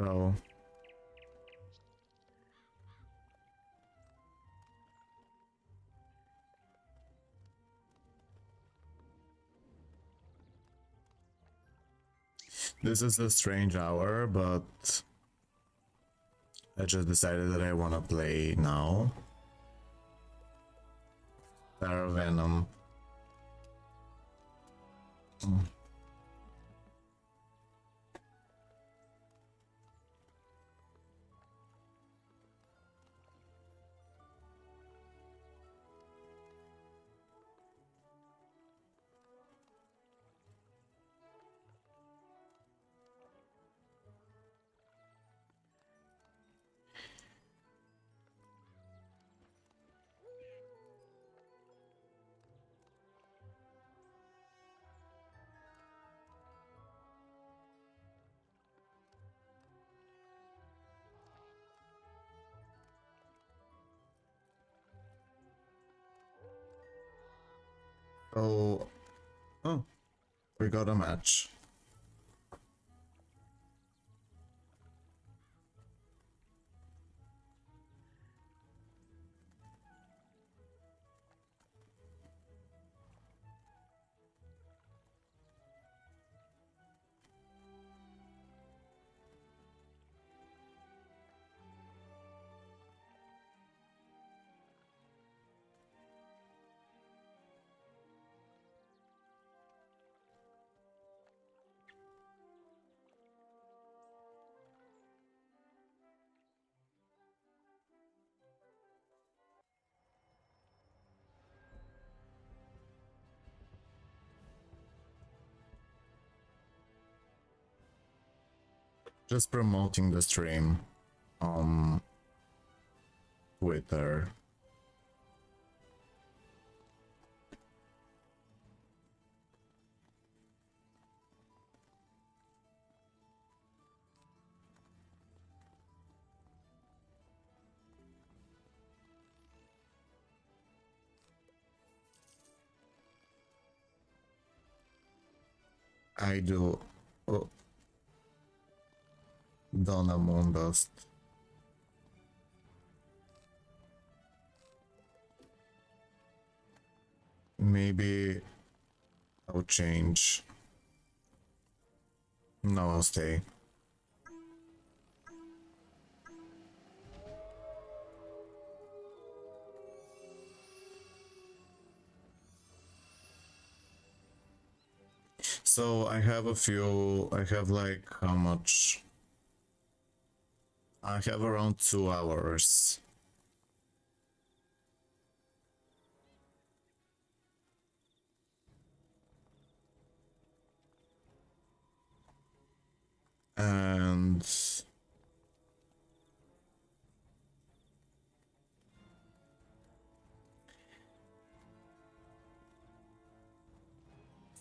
So this is a strange hour, but I just decided that I want to play now. Venom. Oh, we got a match. Just promoting the stream on Twitter. I do. Oh, Donna Moondust. Maybe I'll change. No, I'll stay. So I have a few. I have like how much? I have around 2 hours. And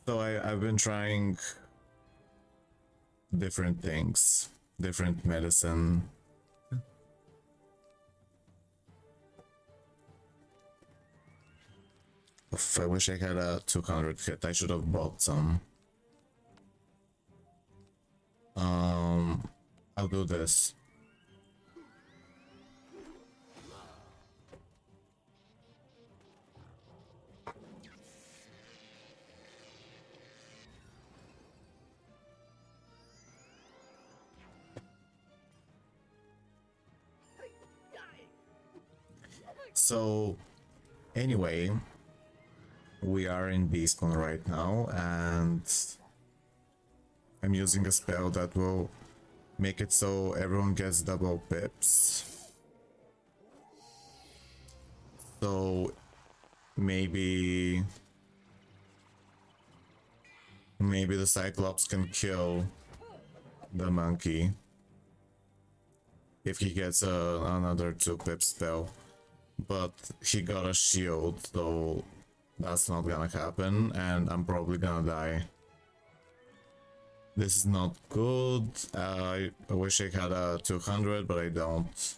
so I've been trying different things, different medicine. Oof, I wish I had a 200 hit. I should have bought some. I'll do this. So, anyway, we are in Beastmoon right now, and I'm using a spell that will make it so everyone gets double pips. So, maybe the Cyclops can kill the monkey if he gets another 2-pip spell. But he got a shield, so that's not gonna happen, and I'm probably gonna die. This is not good. I wish I had a 200, but I don't.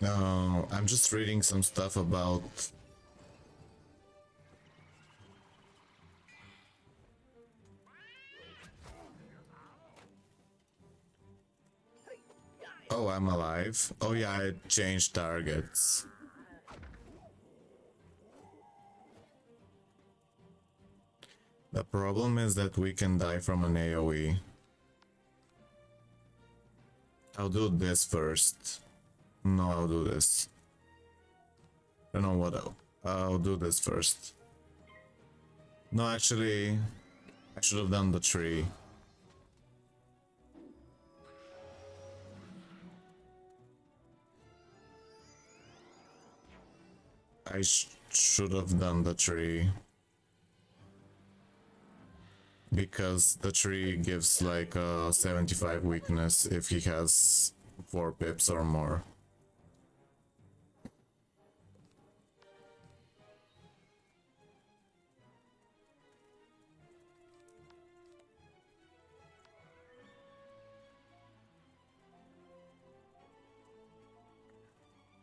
I'm just reading some stuff about oh, I'm alive. Oh yeah, I changed targets. The problem is that we can die from an AoE. I'll do this first. No, I'll do this. I don't know what I'll do this first. No, actually, I should have done the tree. I should have done the tree. Because the tree gives like a 75 weakness if he has 4 pips or more.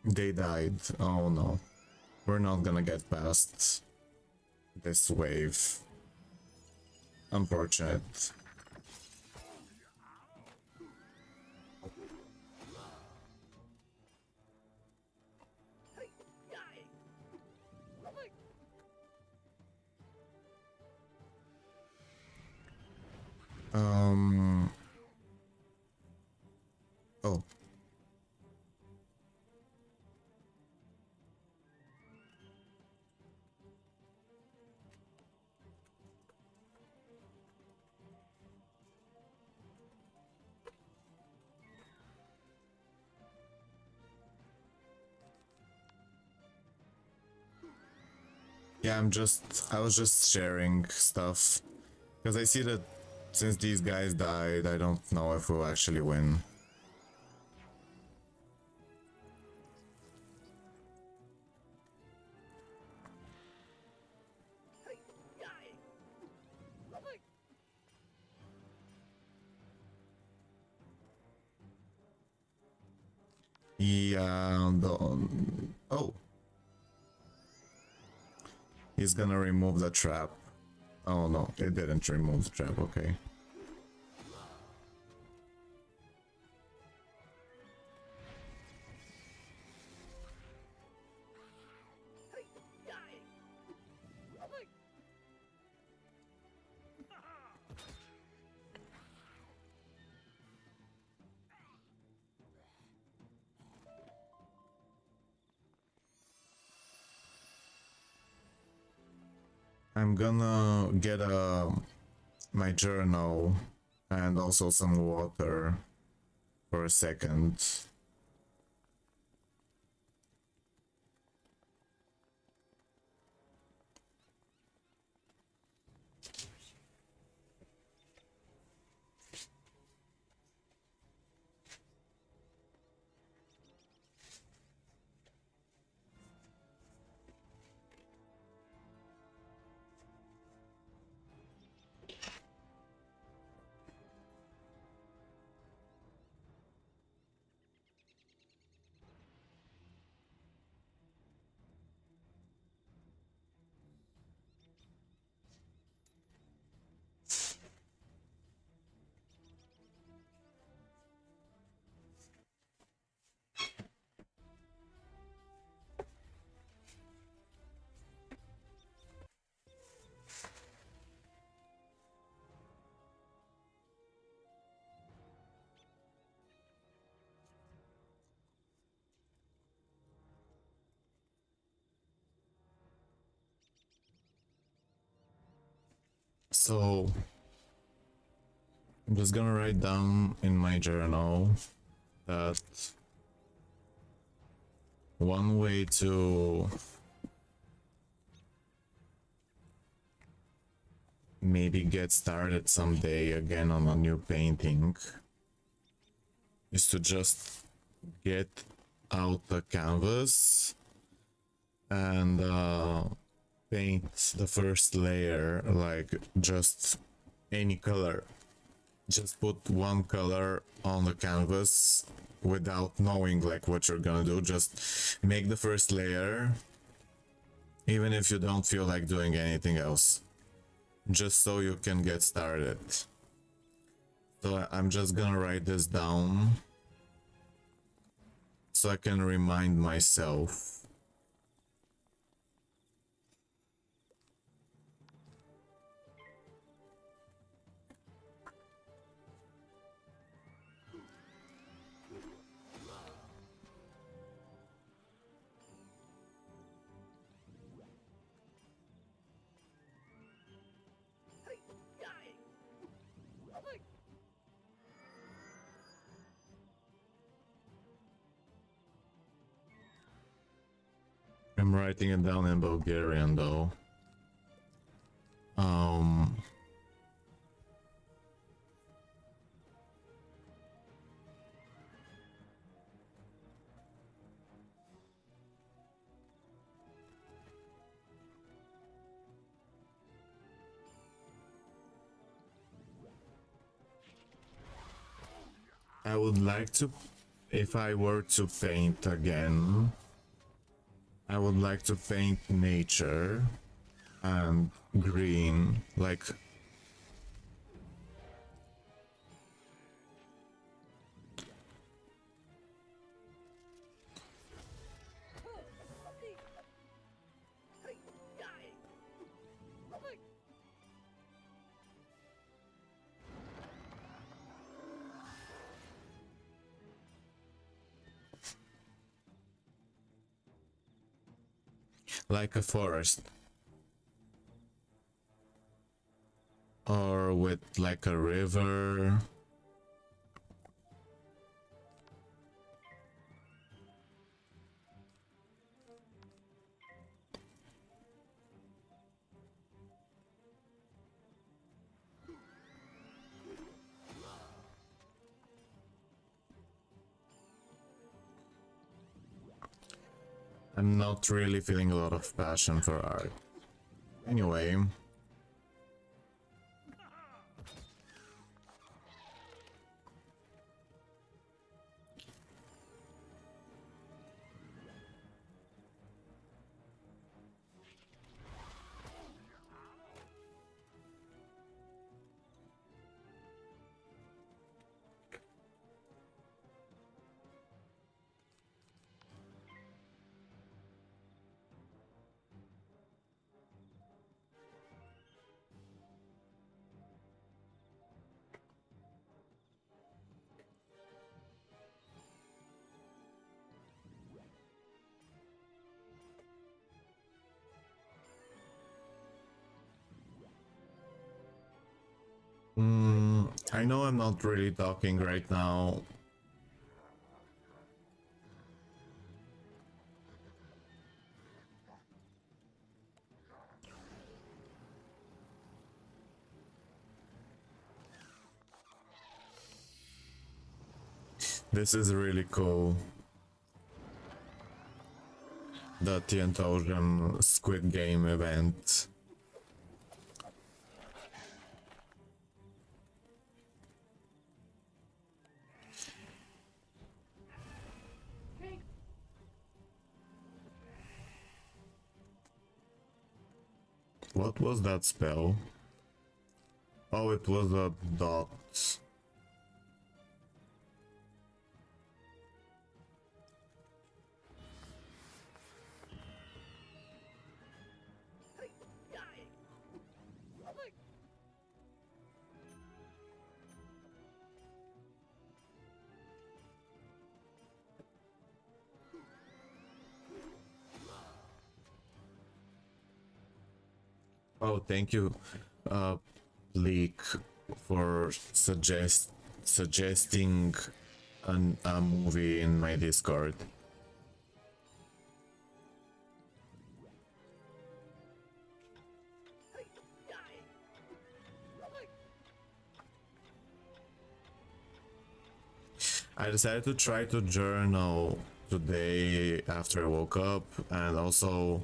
They died. Oh no. We're not gonna get past this wave. Unfortunate. Oh. Yeah, I was just sharing stuff. Because I see that since these guys died, I don't know if we'll actually win. Yeah, oh. He's gonna remove the trap. Oh no, it didn't remove the trap, okay. I'm gonna get my journal and also some water for a second. So I'm just gonna write down in my journal that one way to maybe get started someday again on a new painting is to just get out the canvas and paint the first layer like just any color just put one color on the canvas without knowing like what you're gonna do. Just make the first layer, even if you don't feel like doing anything else, just so you can get started. So I'm just gonna write this down so I can remind myself. I'm writing it down in Bulgarian though. I would like to, if I were to paint again, I would like to paint nature and green, like a forest, or with like a river. I'm not really feeling a lot of passion for art. Anyway. I know I'm not really talking right now. This is really cool. The Tient Ocean Squid Game event. What was that spell? Oh, it was a dot. Oh, thank you, Bleak, for suggesting a movie in my Discord. I decided to try to journal today after I woke up, and also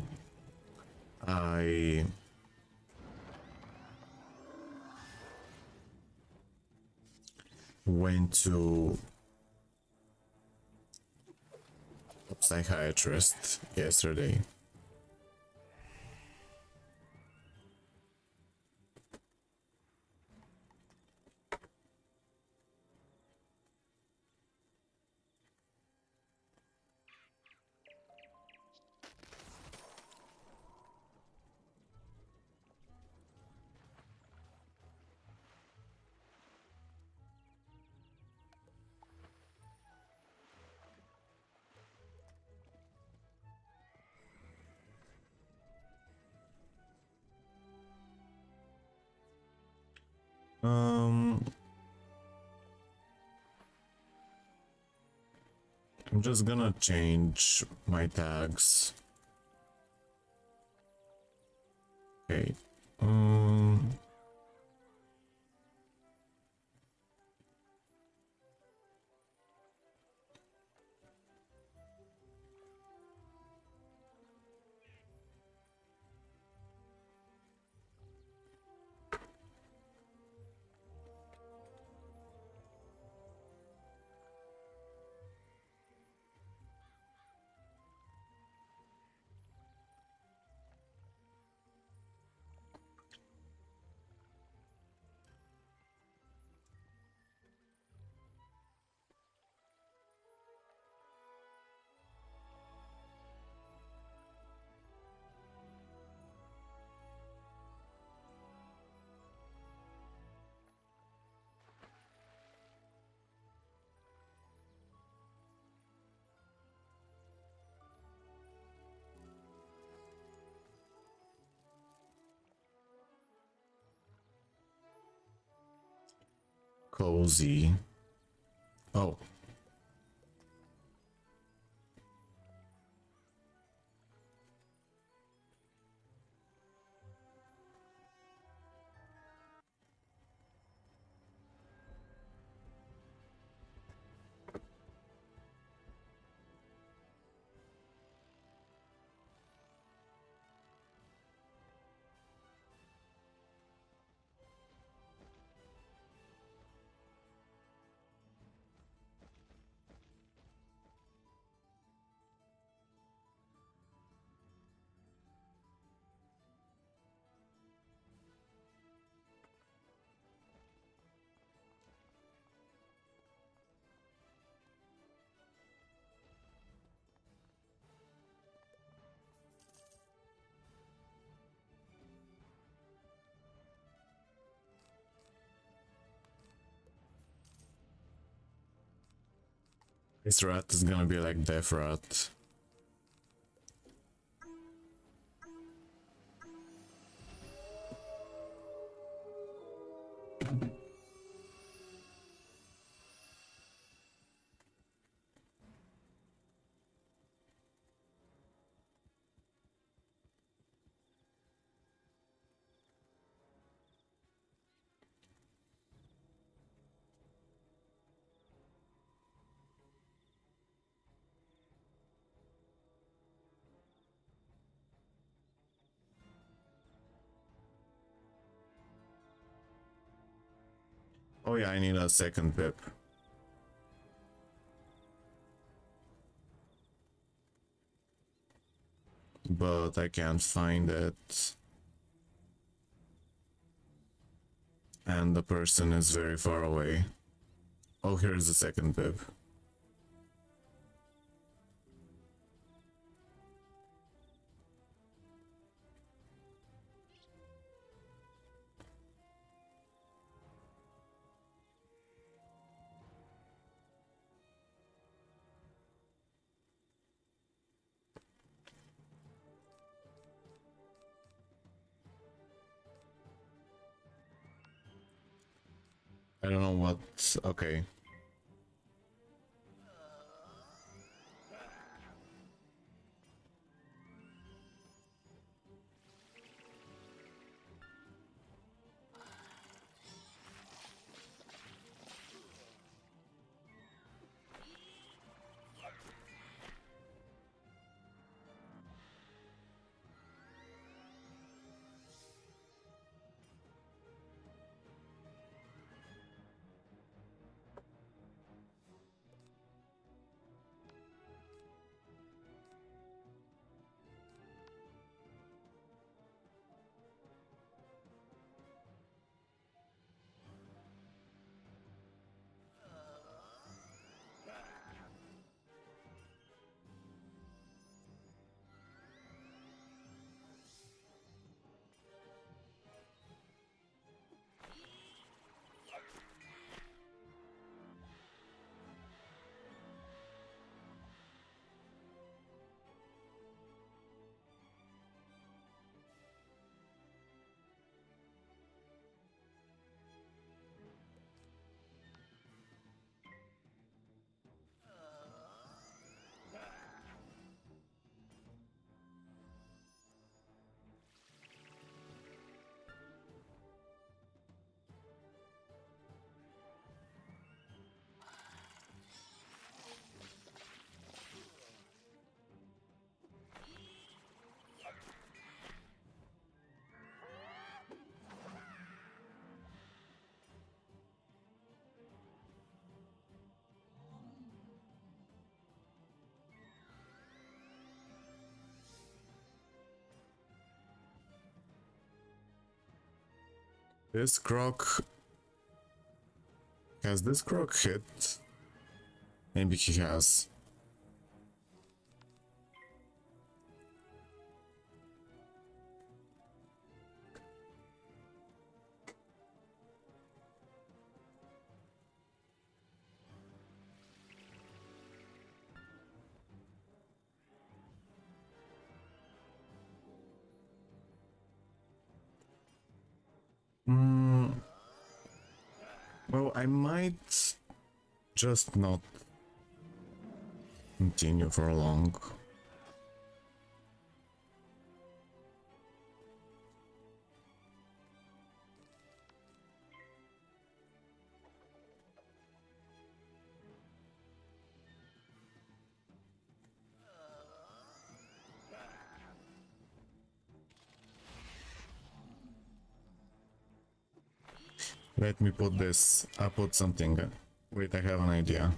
went to a psychiatrist yesterday. I'm just gonna change my tags. Okay. Cozy. Oh. This rat is gonna be like Death Rat. Oh yeah, I need a second pip. But I can't find it. And the person is very far away. Oh, here's the second pip. I don't know what... Okay. This croc... Has this croc hit? Maybe he has. Well, I might just not continue for long. Let me put this. I'll put something. Wait, I have an idea.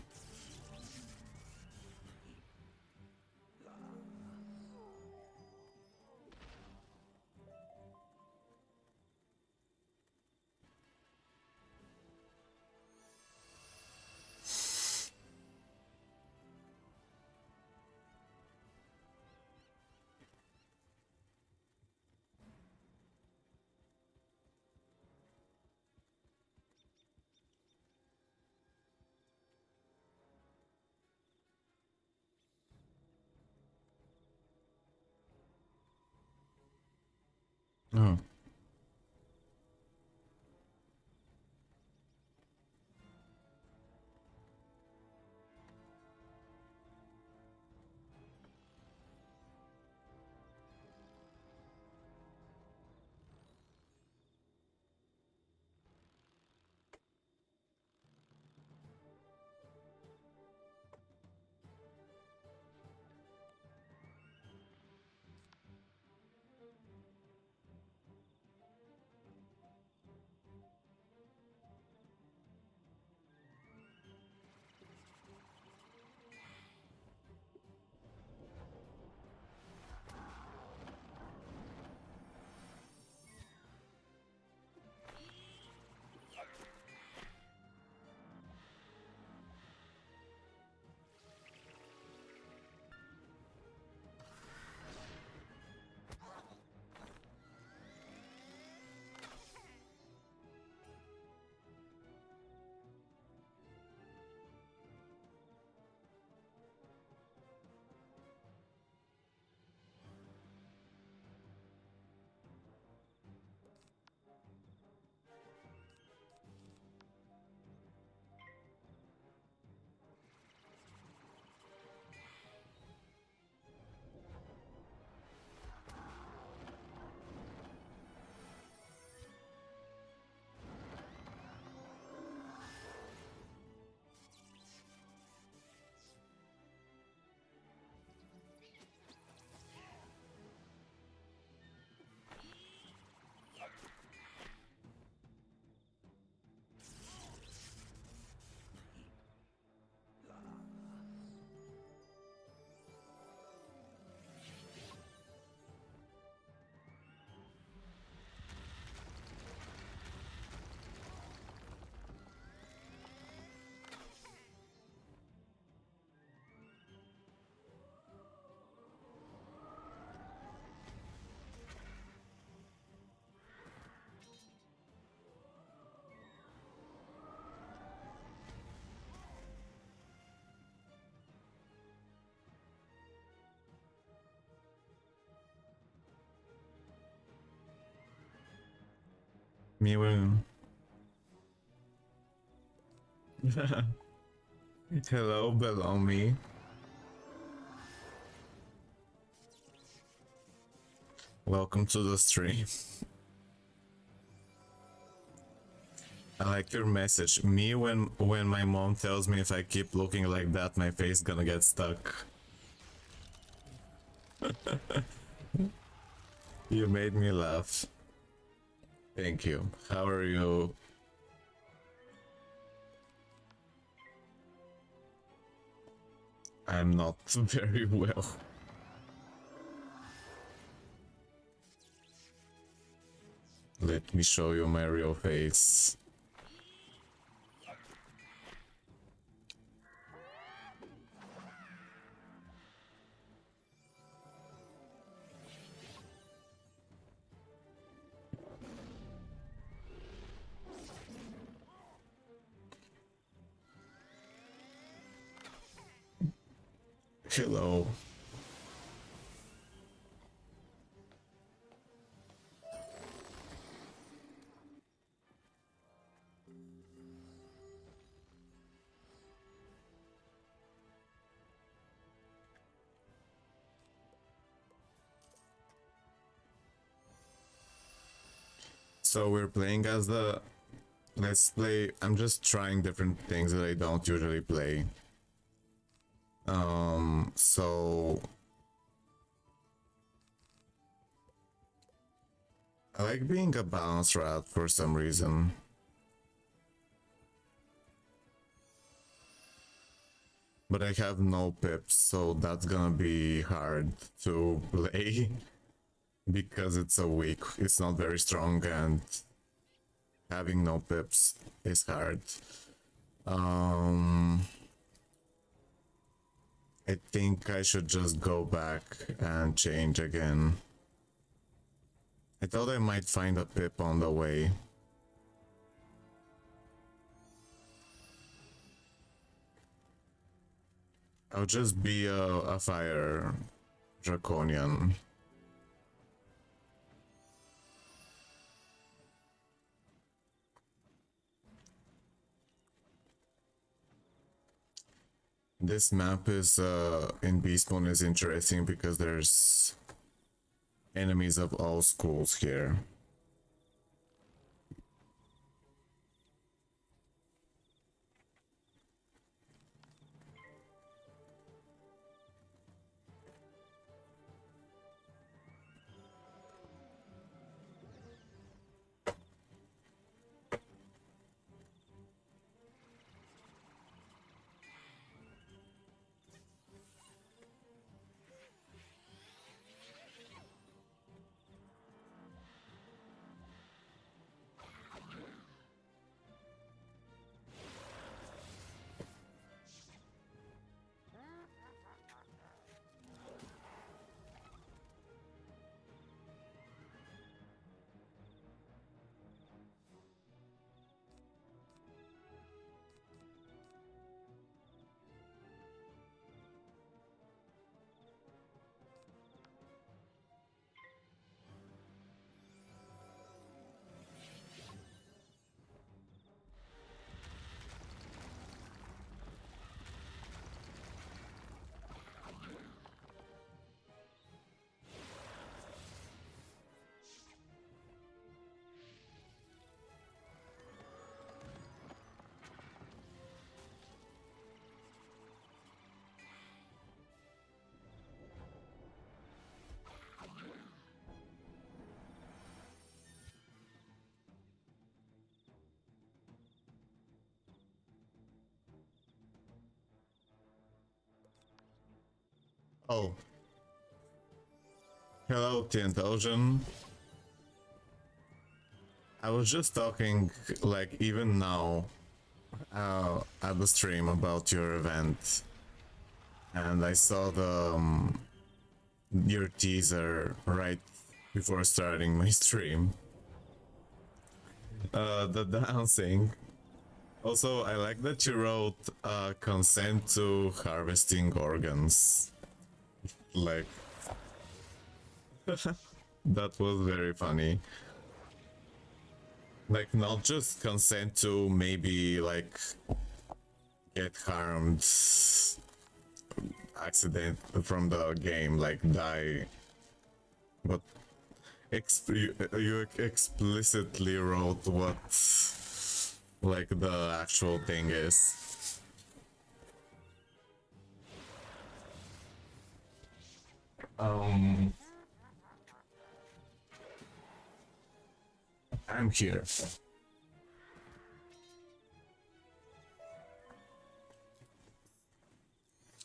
Oh. Me will. Hello, below me. Welcome to the stream. I like your message. Me when my mom tells me if I keep looking like that, my face gonna get stuck. You made me laugh. Thank you. How are you? I'm not very well. Let me show you my real face. Hello. So we're playing as the... Let's play... I'm just trying different things that I don't usually play. So... I like being a bounce rat for some reason. But I have no pips, so that's gonna be hard to play. Because it's so weak, it's not very strong, and having no pips is hard. I think I should just go back and change again. I thought I might find a pip on the way. I'll just be a fire draconian. This map is in Beastmoon is interesting because there's enemies of all schools here. Oh. Hello, Tiantogen. I was just talking, like, even now, at the stream about your event. And I saw your teaser right before starting my stream. The dancing. Also, I like that you wrote consent to harvesting organs. Like, that was very funny. Like, not just consent to maybe, like, get harmed accident from the game, like die, but you explicitly wrote what, like, the actual thing is. I'm here.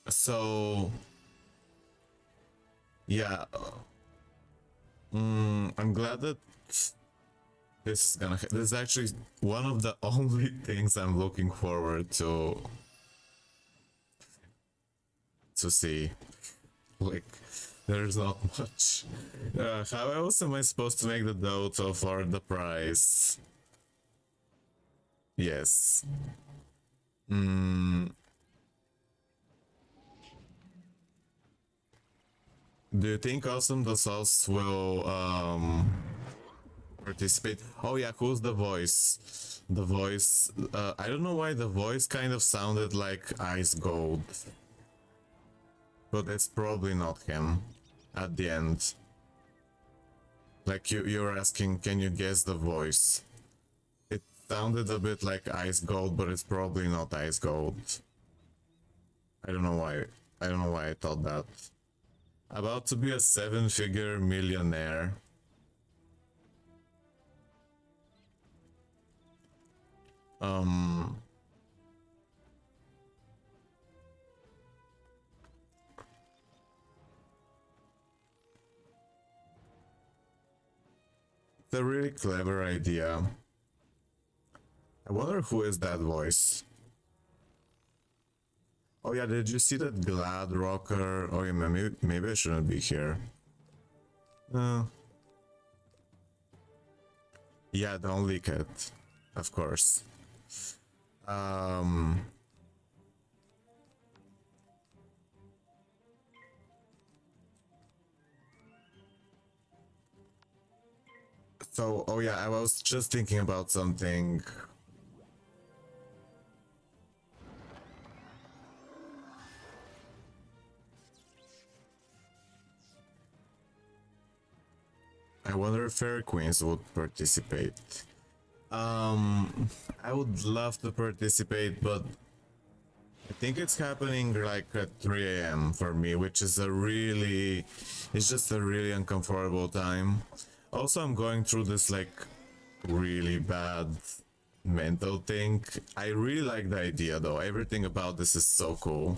So, yeah, I'm glad that This is actually one of the only things I'm looking forward to see. Like, there's not much. How else am I supposed to make the dough to afford the price? Yes. Do you think Awesome the Sauce will participate? Oh yeah, who's the voice? The voice. I don't know why the voice kind of sounded like Ice Gold, but it's probably not him. At the end, like you're asking, can you guess the voice? It sounded a bit like Ice Gold, but it's probably not Ice Gold. I don't know why. I don't know why I thought that. About to be a 7-figure millionaire. It's a really clever idea. I wonder who is that voice. Oh yeah, did you see that Glad Rocker? Oh yeah, maybe I shouldn't be here. Yeah, don't leak it. Of course. So, oh yeah, I was just thinking about something. I wonder if Fairy Queens would participate. I would love to participate, but I think it's happening like at 3 a.m. for me, which is it's just a really uncomfortable time. Also, I'm going through this like really bad mental thing. I really like the idea though. Everything about this is so cool.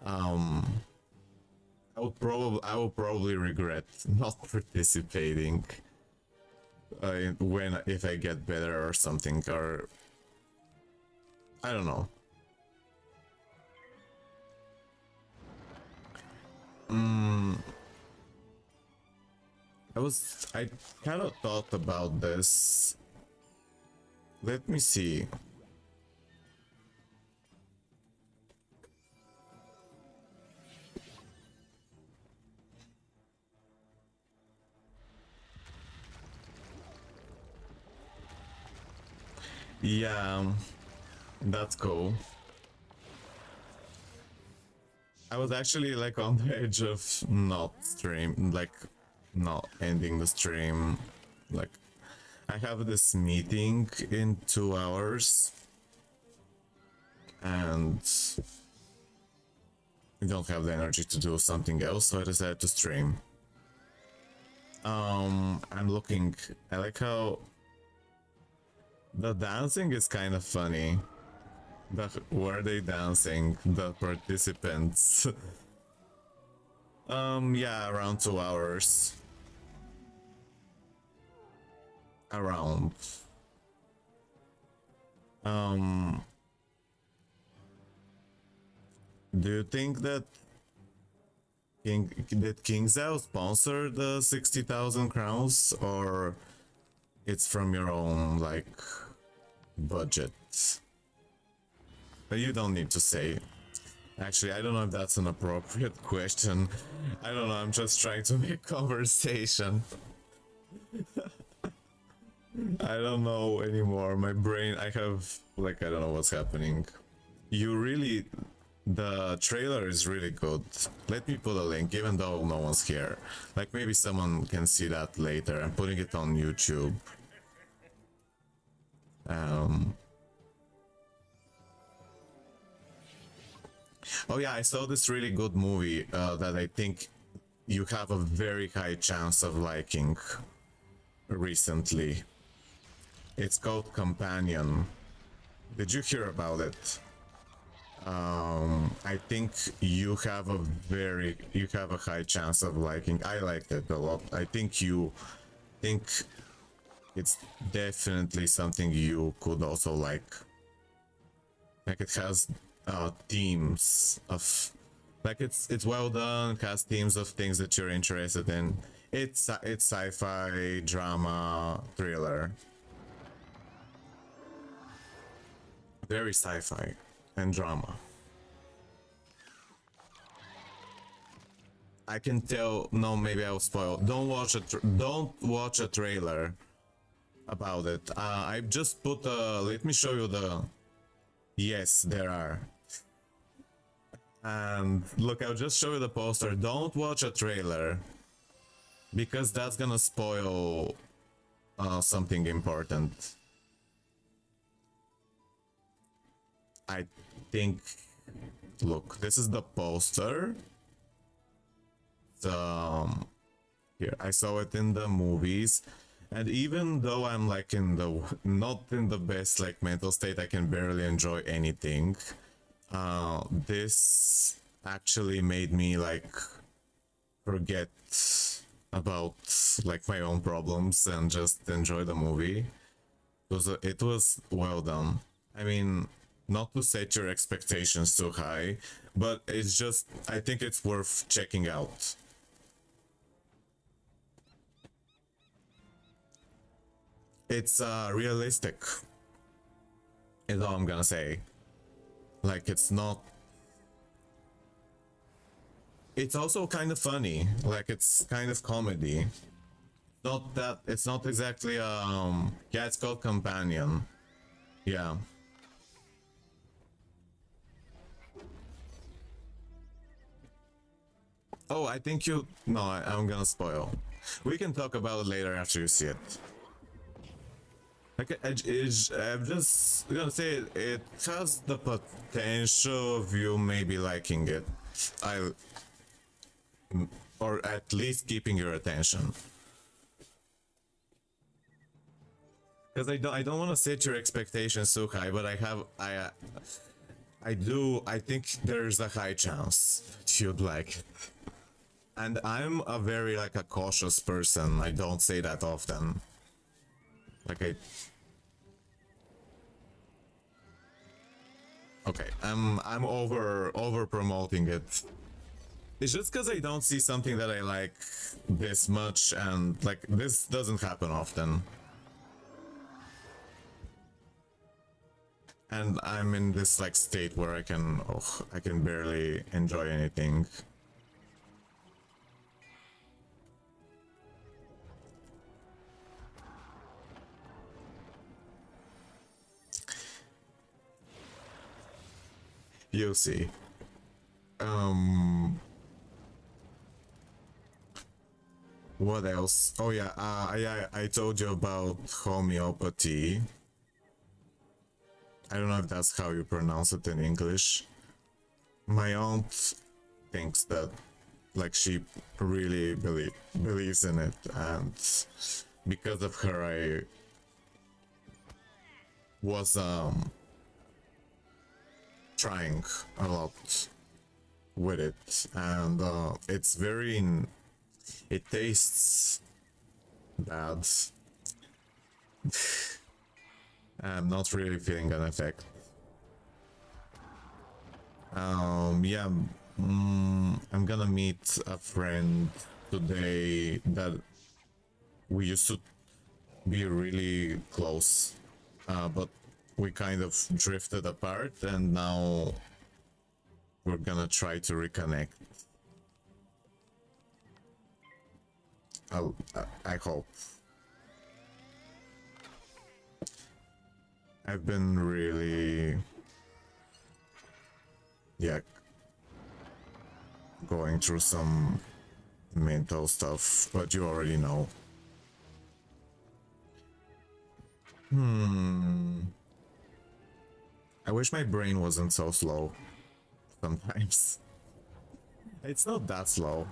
I will probably regret not participating if I get better or something, or I don't know. I kind of thought about this. Let me see. Yeah, that's cool. I was actually like on the edge of not ending the stream. Like, I have this meeting in 2 hours, and I don't have the energy to do something else, so I decided to stream. I'm looking. I like how the dancing is kind of funny. Were they dancing? The participants. Yeah, around 2 hours. Around. Do you think that King Zhao sponsor the 60,000 crowns, or it's from your own like budget? But you don't need to say. Actually, I don't know if that's an appropriate question. I don't know, I'm just trying to make conversation. I don't know anymore. My brain, I don't know what's happening. The trailer is really good. Let me put a link, even though no one's here. Like, maybe someone can see that later. I'm putting it on YouTube. Oh yeah, I saw this really good movie that I think you have a very high chance of liking recently. It's called Companion. Did you hear about it? I think you have a high chance of liking. I liked it a lot. I think it's definitely something you could also like. Like it has themes of, like it's well done. It has themes of things that you're interested in. It's sci-fi, drama, thriller. Very sci-fi and drama. I can tell. No, maybe I'll spoil. Don't watch a trailer about it. I just put let me show you the. Yes, there are. And look, I'll just show you the poster. Don't watch a trailer because that's gonna spoil something important. I think. Look, this is the poster. Here, I saw it in the movies, and even though I'm like in the not in the best like mental state, I can barely enjoy anything. This actually made me like forget about like my own problems and just enjoy the movie. It was well done. I mean, not to set your expectations too high, but it's just, I think it's worth checking out. It's realistic, is all I'm gonna say. Like, it's not. It's also kind of funny. Like, it's kind of comedy. Not that. It's not exactly yeah, it's called Companion. Yeah. Oh, I think you. No, I'm gonna spoil. We can talk about it later after you see it. Like, I'm just gonna say it has the potential of you maybe liking it. I, or at least keeping your attention. Because I don't want to set your expectations so high, but I think there's a high chance that you'd like it. And I'm a very like a cautious person. I don't say that often. Like okay, I'm over promoting it. It's just because I don't see something that I like this much, and like this doesn't happen often. And I'm in this like state where I can barely enjoy anything. You'll see. What else? Oh yeah, I told you about homeopathy. I don't know if that's how you pronounce it in English. My aunt thinks that, like, she really believes in it, and because of her, I was trying a lot with it, and it's very. It tastes bad. I'm not really feeling an effect. Yeah, I'm gonna meet a friend today that we used to be really close, but we kind of drifted apart, and now we're gonna try to reconnect. I hope. I've been really, yeah, going through some mental stuff, but you already know. I wish my brain wasn't so slow sometimes. It's not that slow.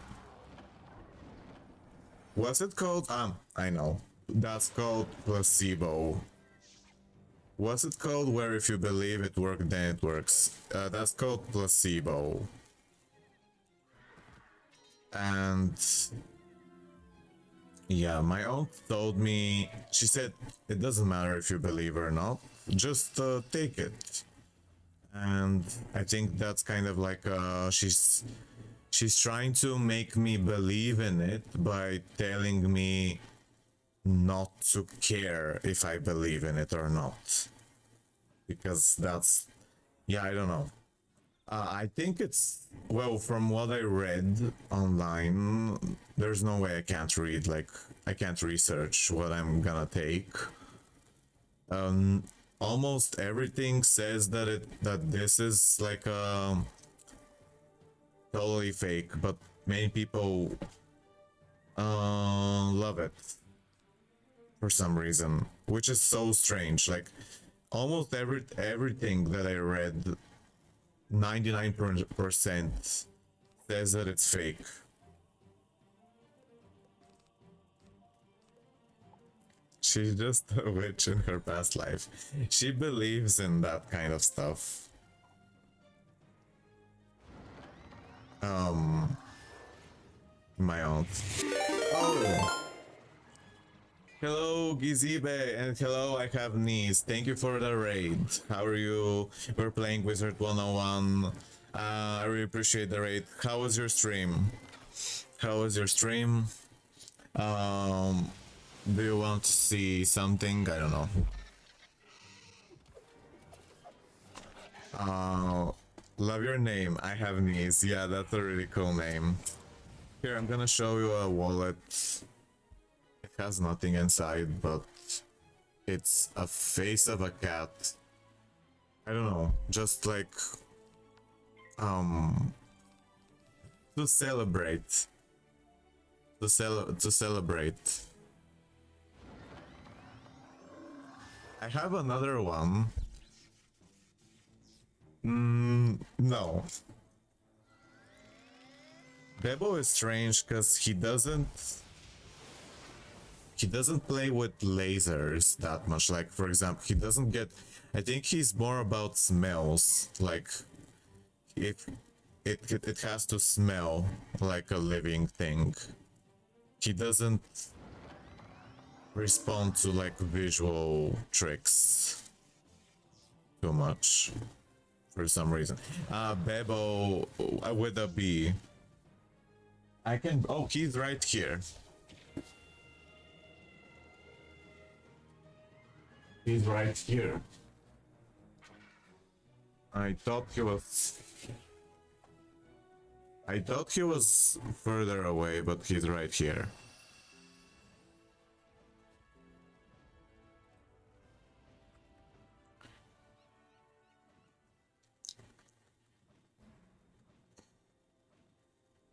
What's it called? I know. That's called placebo. What's it called where if you believe it works, then it works? That's called placebo. And Yeah, my aunt told me, she said, it doesn't matter if you believe or not, just take it. And I think that's kind of like she's trying to make me believe in it by telling me not to care if I believe in it or not. Because that's, yeah, I don't know. I think it's, well, from what I read online, there's no way I can't read, like, I can't research what I'm gonna take. Almost everything says that this is like totally fake, but many people love it for some reason, which is so strange. Like almost everything that I read, 99% says that it's fake. She's just a witch in her past life. She believes in that kind of stuff. My aunt. Oh! Hello, Gizibe, and hello, I have niece. Thank you for the raid. How are you? We're playing Wizard101. I really appreciate the raid. How was your stream? How was your stream? Do you want to see something? I don't know. Love your name. I have niece. Yeah, that's a really cool name. Here, I'm gonna show you a wallet. It has nothing inside, but it's a face of a cat. I don't know, just like to celebrate. To celebrate. I have another one. No. Bebo is strange because he doesn't play with lasers that much. Like for example, he doesn't get, I think he's more about smells. Like if it has to smell like a living thing. He doesn't respond to like visual tricks too much for some reason. Bebo with a B. I can, oh, he's right here. He's right here. I thought he was further away, but he's right here.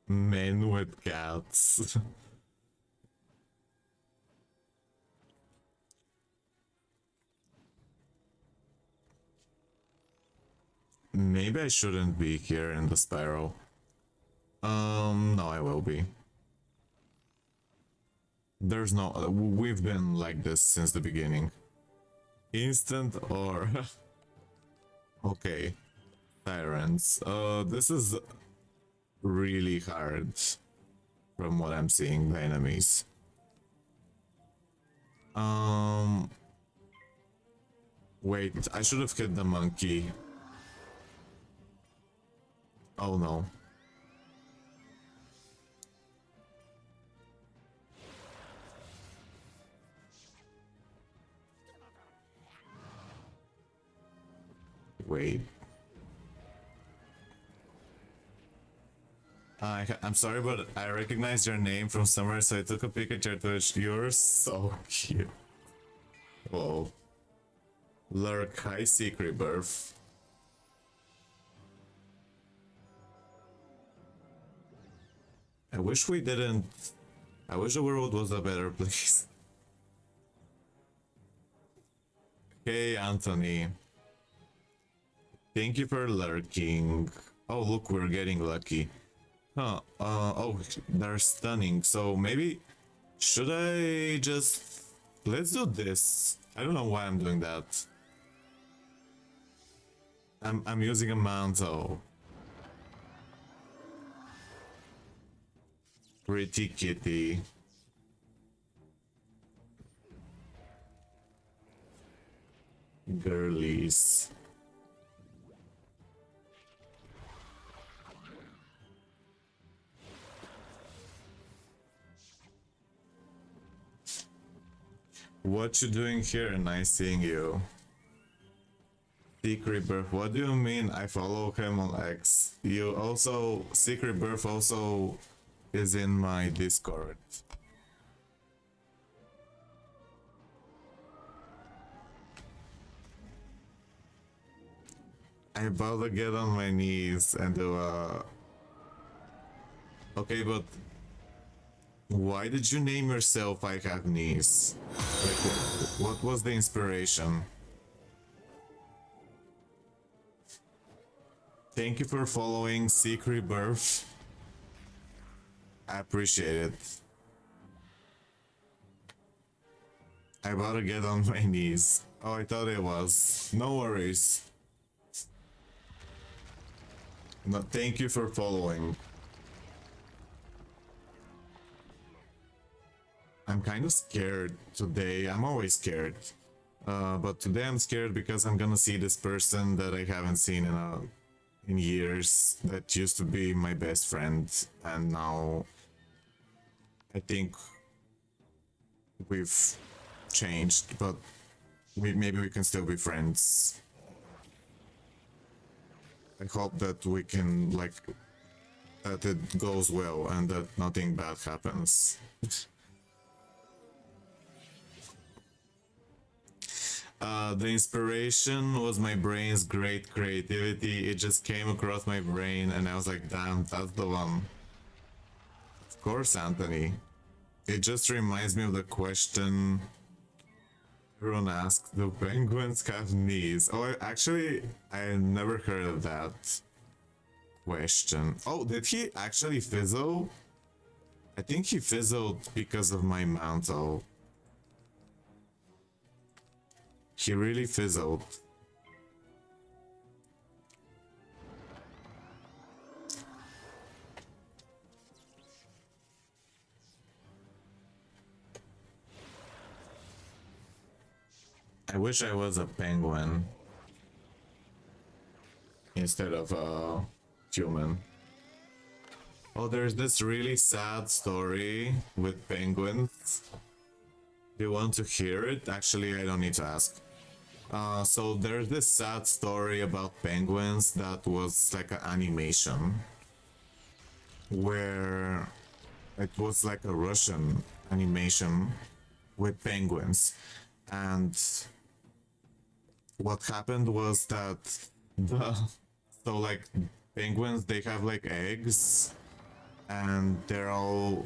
Men with cats. Maybe I shouldn't be here in the spiral. No, I will be. There's no, we've been like this since the beginning. Instant or... Okay. Tyrants. This is really hard from what I'm seeing, the enemies. Wait, I should have hit the monkey. Oh no. Wait. I'm sorry, but I recognized your name from somewhere, so I took a peek at your Twitch. You're so cute. Whoa. Lurk, high secret birth. I wish we didn't... I wish the world was a better place. Hey, Anthony. Thank you for lurking. Oh, look, we're getting lucky. Huh, oh, they're stunning, so maybe... Should I just... Let's do this. I don't know why I'm doing that. I'm using a mantle. Pretty kitty. girlies. What you doing here? Nice seeing you. Secret Birth, what do you mean I follow him on X? You also, Secret Birth also is in my Discord. I'm about to get on my knees and do a... Okay, but why did you name yourself I Have Knees? Like, what was the inspiration? Thank you for following Secret Birth. I appreciate it. I'm about to get on my knees. Oh, I thought it was. No worries. No, thank you for following. I'm kind of scared today. I'm always scared. But today I'm scared because I'm gonna see this person that I haven't seen in years, that used to be my best friend, and now I think we've changed, but maybe we can still be friends. I hope that we can, like, that it goes well and that nothing bad happens. The inspiration was my brain's great creativity. It just came across my brain and I was like, damn, that's the one. Of course, Anthony. It just reminds me of the question everyone asks, do penguins have knees? Oh, I never heard of that question. Oh, did he actually fizzle? I think he fizzled because of my mantle. He really fizzled. I wish I was a penguin instead of a human. Oh, there's this really sad story with penguins. Do you want to hear it? Actually, I don't need to ask. So there's this sad story about penguins that was like an animation where it was like a Russian animation with penguins, and what happened was that so like penguins, they have like eggs and they're all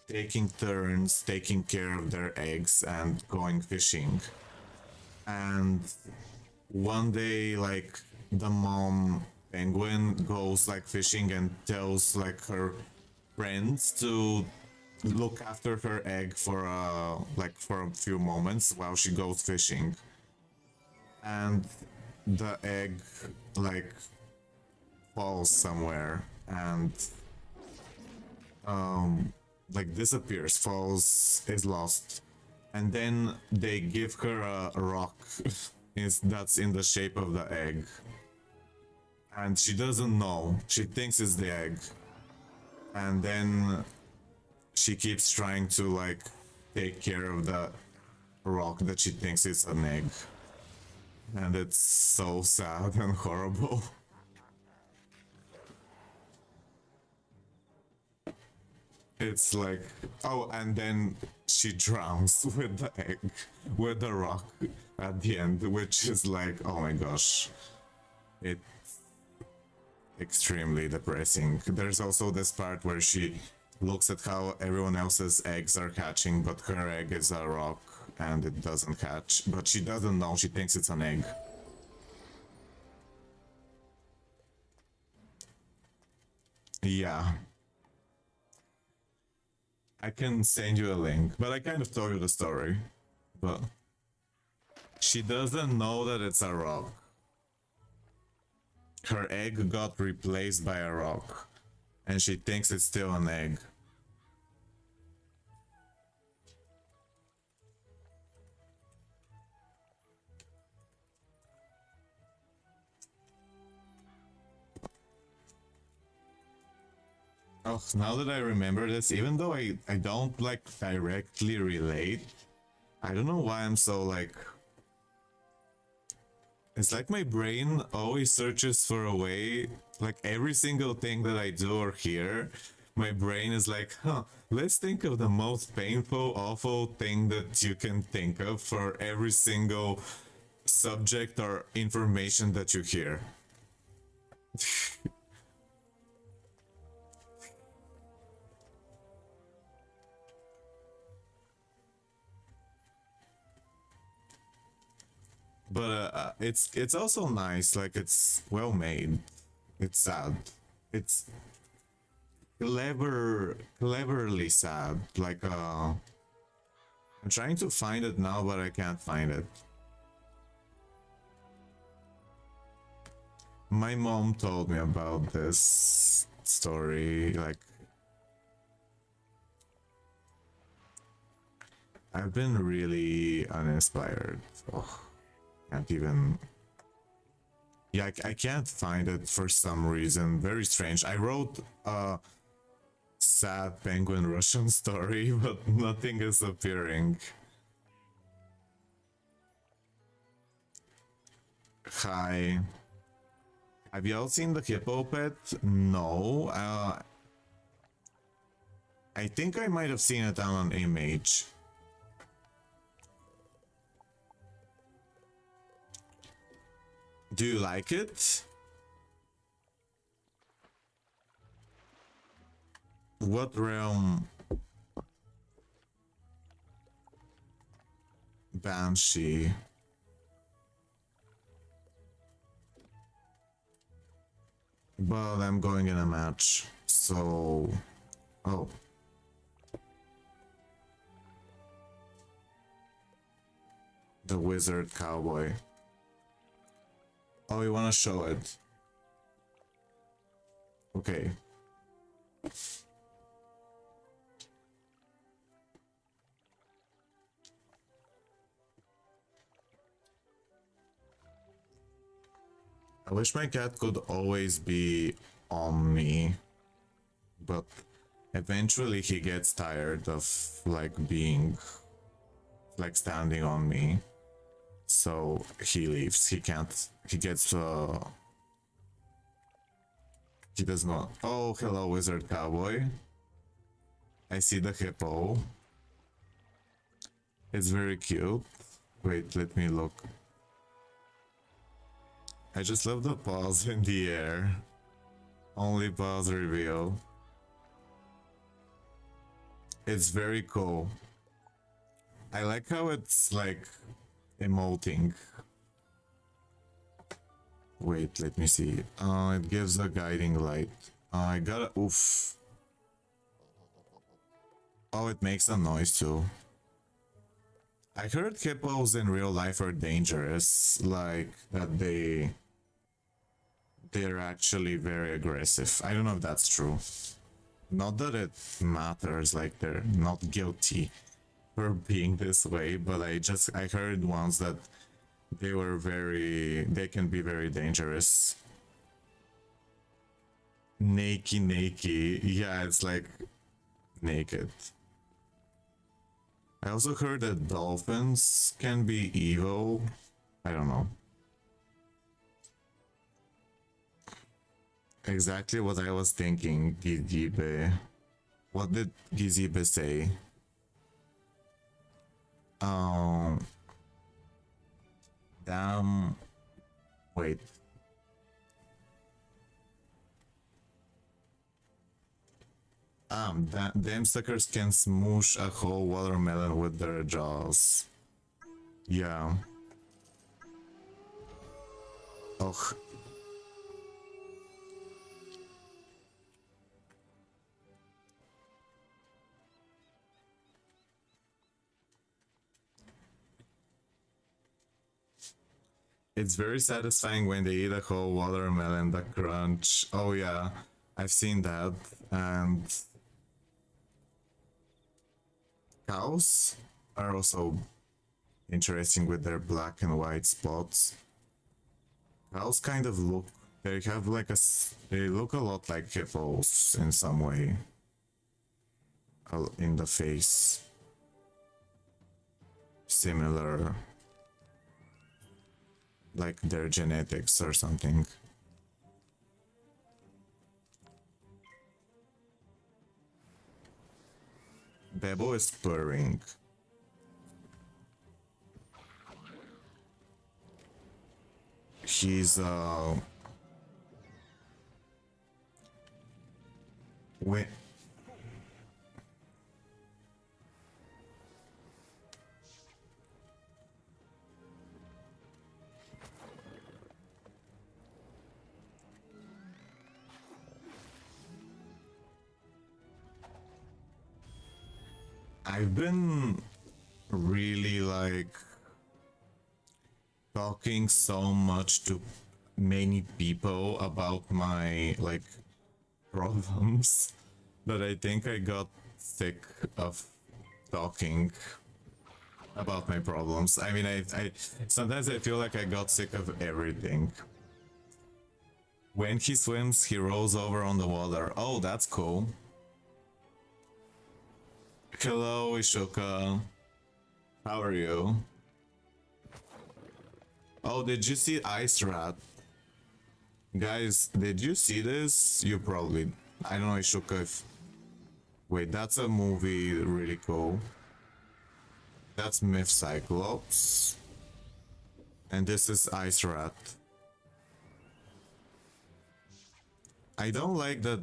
taking turns taking care of their eggs and going fishing. And one day, like, the mom penguin goes like fishing and tells like her friends to look after her egg for a few moments while she goes fishing. And the egg like falls somewhere and like disappears, falls, is lost. And then they give her a rock that's in the shape of the egg. And she doesn't know. She thinks it's the egg. And then she keeps trying to like take care of the rock that she thinks is an egg. And it's so sad and horrible. It's like, oh, and then she drowns with the egg, with the rock at the end, which is like, oh my gosh, it's extremely depressing. There's also this part where she looks at how everyone else's eggs are hatching, but her egg is a rock and it doesn't hatch. But she doesn't know, she thinks it's an egg. Yeah. I can send you a link, but I kind of told you the story. But she doesn't know that it's a rock. Her egg got replaced by a rock, and she thinks it's still an egg. Oh, now that I remember this, even though I don't like directly relate, I don't know why I'm so like. It's like my brain always searches for a way, like every single thing that I do or hear, my brain is like, huh, let's think of the most painful, awful thing that you can think of for every single subject or information that you hear. But it's also nice, like it's well made. It's sad. It's cleverly sad. Like I'm trying to find it now, but I can't find it. My mom told me about this story, like I've been really uninspired. Oh, can't even. Yeah, I can't find it for some reason. Very strange. I wrote a sad penguin Russian story, but nothing is appearing. Hi. Have y'all seen the hippo pet? No. I think I might have seen it on an image. Do you like it? What realm? Banshee. But I'm going in a match, so... Oh. The wizard cowboy. Oh, you wanna show it? Okay. I wish my cat could always be on me, but eventually he gets tired of like being like standing on me, so he leaves. He can't. He gets he does not. Oh, hello, wizard cowboy. I see the hippo. It's very cute. Wait, let me look. I just love the paws in the air. Only paws reveal. It's very cool. I like how it's like emoting. Wait, let me see. It gives a guiding light. I gotta. Oof. Oh, it makes a noise too. I heard hippos in real life are dangerous, like that they're actually very aggressive. I don't know if that's true. Not that it matters, like they're not guilty for being this way, but I heard once that they can be very dangerous. Naked. Yeah, it's like naked. I also heard that dolphins can be evil. I don't know. Exactly what I was thinking, Gizibe. What did Gizibe say? Damn. Wait. Damn suckers can smoosh a whole watermelon with their jaws. Yeah. Oh. It's very satisfying when they eat a whole watermelon, the crunch. Oh yeah, I've seen that. And cows are also interesting with their black and white spots. Cows kind of look They have like they look a lot like hippos in some way. In the face. Similar. Like their genetics or something. Bebo is purring. He's when I've been really like talking so much to many people about my like problems that I think I got sick of talking about my problems. I mean, I sometimes I feel like I got sick of everything. When he swims, he rolls over on the water. Oh, that's cool. Hello, Ishoka. How are you? Oh, did you see Ice Rat? Guys, did you see this? You probably... I don't know, Ishoka, if... Wait, that's a movie really cool. That's Myth Cyclops. And this is Ice Rat. I don't like that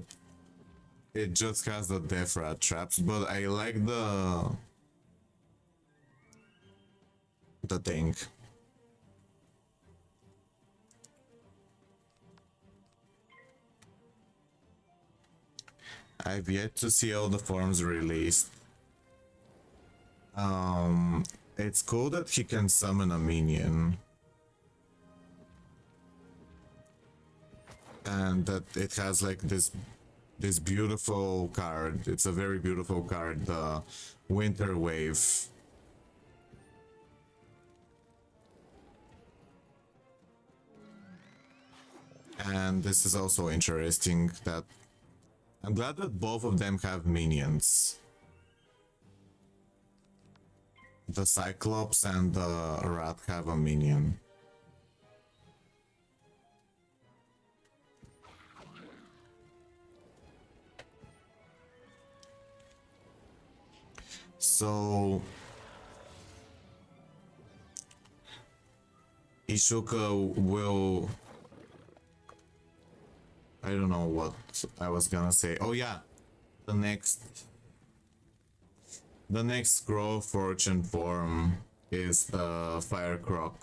it just has the death rat traps, but I like the thing. I've yet to see all the forms released. It's cool that he can summon a minion. And that it has like this beautiful card. It's a very beautiful card, the Winter Wave. And this is also interesting that I'm glad that both of them have minions. The Cyclops and the Rat have a minion. So Ishuka will... I don't know what I was gonna say. Oh yeah, the next Grow of Fortune form is the Fire Croc.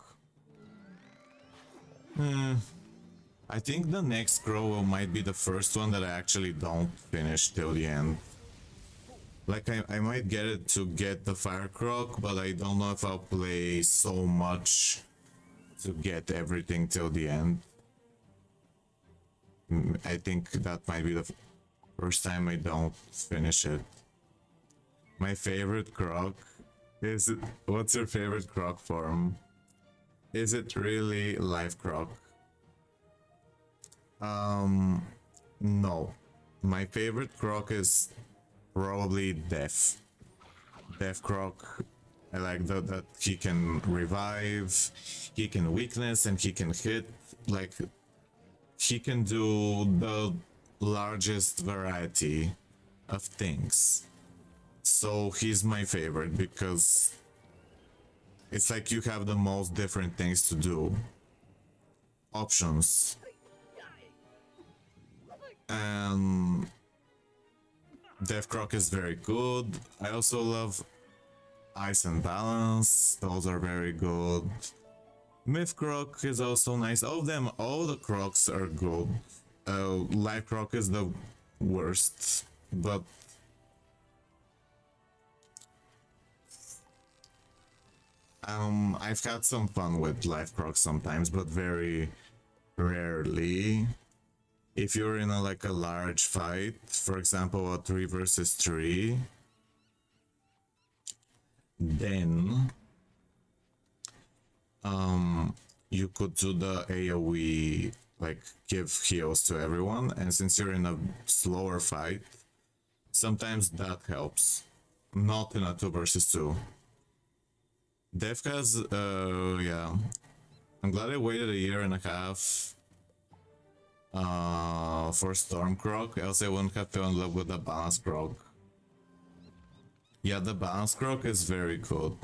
I think the next Grow might be the first one that I actually don't finish till the end. Like I might get it to get the Fire Croc, but I don't know if I'll play so much to get everything till the end. I think that might be the first time I don't finish it. My favorite croc is it... What's your favorite croc form? Is it really Life Croc? No. My favorite croc is probably Death. Death Croc. I like that he can revive, he can weakness, and he can hit. Like, he can do the largest variety of things. So he's my favorite because it's like you have the most different things to do. Options. And Death Croc is very good. I also love Ice and Balance. Those are very good. Myth Croc is also nice. All the Crocs are good. Life Croc is the worst, but I've had some fun with Life Croc sometimes, but very rarely. If you're in a large fight, for example a 3 versus 3, then you could do the AoE like give heals to everyone, and since you're in a slower fight, sometimes that helps. Not in a 2 versus 2. Dev has, yeah. I'm glad I waited a year and a half for Stormcroak, else I wouldn't have fell in love with the Balance Croc. Yeah, the Balance Croc is very good.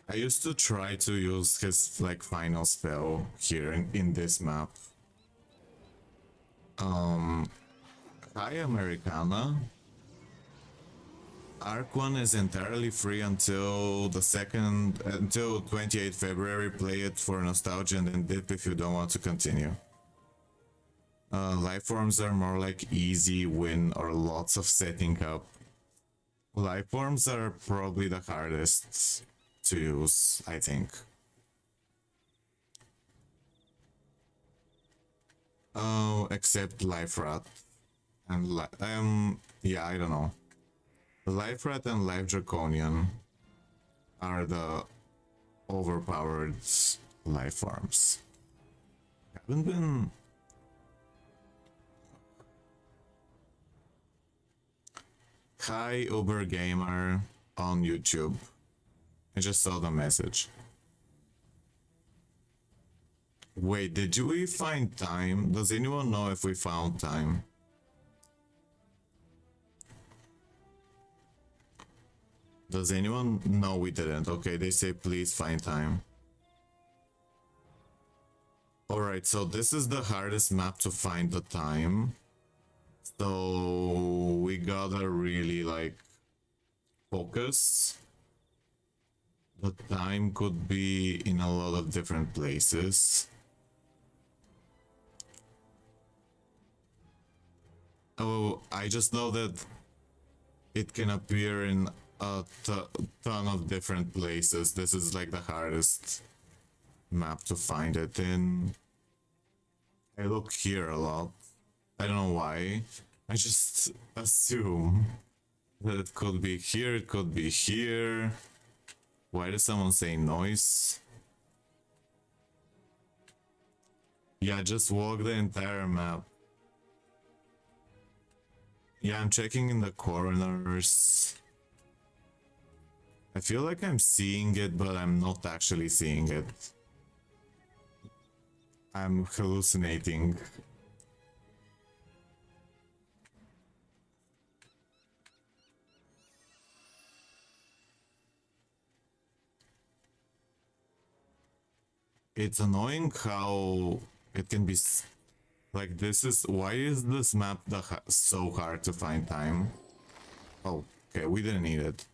I used to try to use his like final spell here in this map. Hi Americana. Arc 1 is entirely free until until 28 February. Play it for nostalgia and then dip if you don't want to continue. Life forms are more like easy win or lots of setting up. Life forms are probably the hardest to use, I think. Oh, except Life Rat. And yeah, I don't know. Life Rat and Life Draconian are the overpowered life forms. Haven't been... Hi Uber Gamer on YouTube. I just saw the message. Wait, did we find time? Does anyone know if we found time? Does anyone know we didn't? Okay, they say please find time. Alright, so this is the hardest map to find the time. So we gotta really like focus. The time could be in a lot of different places. Oh, I just know that it can appear in a ton of different places. This is like the hardest map to find it in. I look here a lot. I don't know why. I just assume that it could be here, it could be here. Why does someone say noise? Yeah, just walk the entire map. Yeah, I'm checking in the corners. I feel like I'm seeing it, but I'm not actually seeing it. I'm hallucinating. It's annoying how it can be like this is why is this map so hard to find time? Oh, okay, we didn't need it.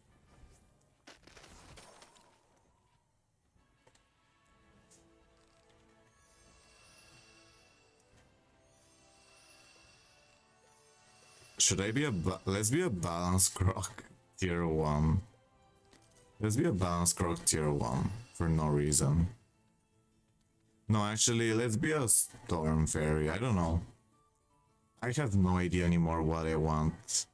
Should I be let's be a balance croc tier 1. Let's be a balance croc tier 1 for no reason. No, actually, let's be a storm fairy. I don't know. I have no idea anymore what I want.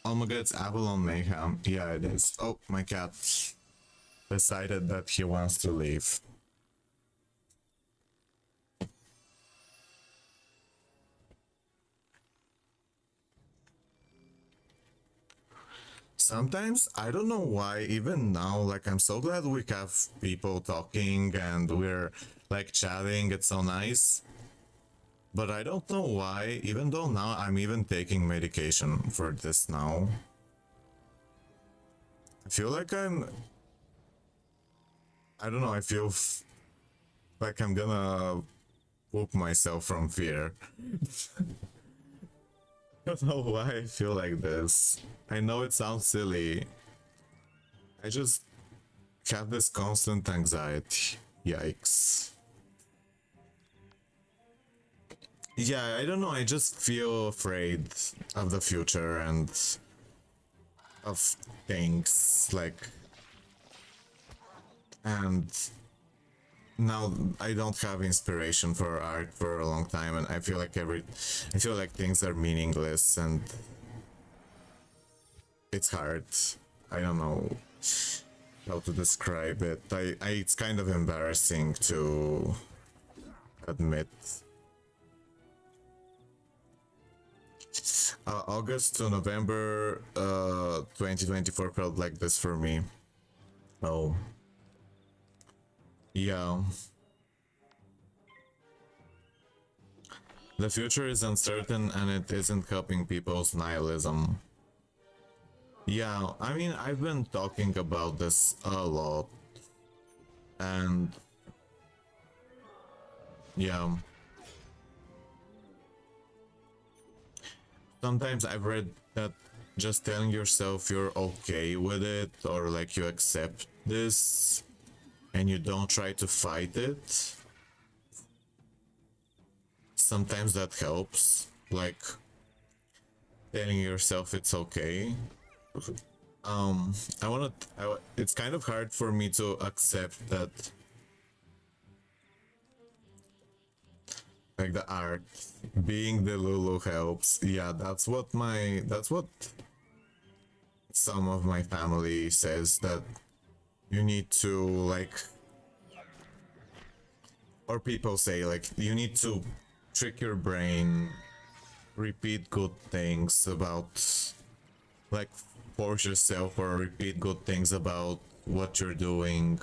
Oh my god, it's Avalon Mayhem. Yeah, it is. Oh, my cat decided that he wants to leave. Sometimes, I don't know why, even now, like, I'm so glad we have people talking and we're, like, chatting, it's so nice. But I don't know why, even though now I'm even taking medication for this now. I feel like I don't know, I feel like I'm gonna whoop myself from fear. I don't know why I feel like this. I know it sounds silly. I just have this constant anxiety. Yikes. Yeah, I don't know, I just feel afraid of the future and of things, like... And now I don't have inspiration for art for a long time, and I feel like things are meaningless, and it's hard. I don't know how to describe it. It's kind of embarrassing to admit. August to November 2024 felt like this for me. Oh. Yeah. The future is uncertain and it isn't helping people's nihilism. Yeah, I mean, I've been talking about this a lot. And yeah. Sometimes I've read that just telling yourself you're okay with it or like you accept this and you don't try to fight it, sometimes that helps. Like telling yourself it's okay. It's kind of hard for me to accept that, like the art being the Lulu helps. Yeah, that's what some of my family says, that you need to like, or people say like, you need to trick your brain, repeat good things about, like, force yourself or repeat good things about what you're doing.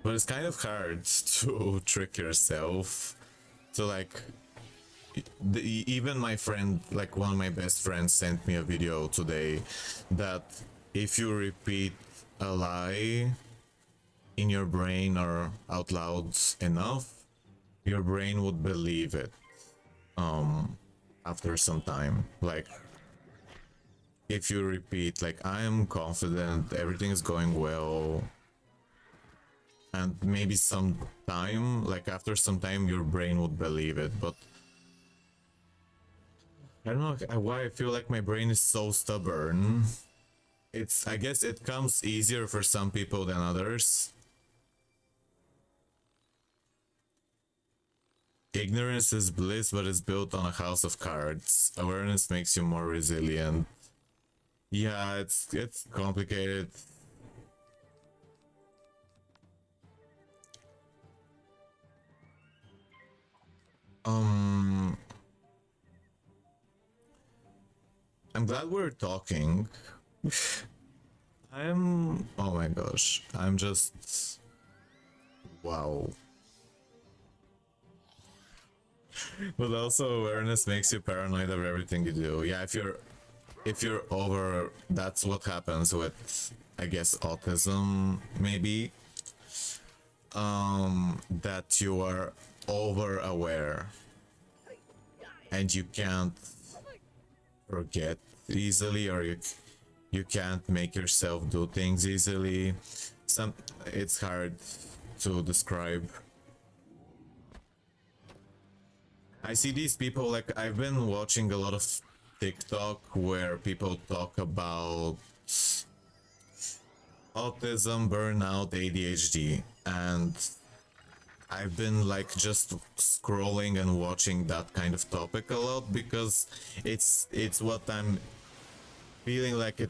But it's kind of hard to trick yourself to like, even my friend, like one of my best friends sent me a video today that if you repeat a lie in your brain or out loud enough, your brain would believe it after some time. Like if you repeat like, I am confident, everything is going well, and maybe some time, like after some time, your brain would believe it. But I don't know why I feel like my brain is so stubborn. I guess it comes easier for some people than others. Ignorance is bliss, but it's built on a house of cards. Awareness makes you more resilient. Yeah, it's complicated. I'm glad we're talking. Oh my gosh, I'm just, wow. But also awareness makes you paranoid of everything you do. Yeah, if you're over, that's what happens with, I guess, autism, maybe. That you are over aware and you can't forget easily, or you can't make yourself do things easily. It's hard to describe. I see these people, like I've been watching a lot of TikTok where people talk about autism, burnout, ADHD, and I've been like just scrolling and watching that kind of topic a lot because it's what I'm feeling like,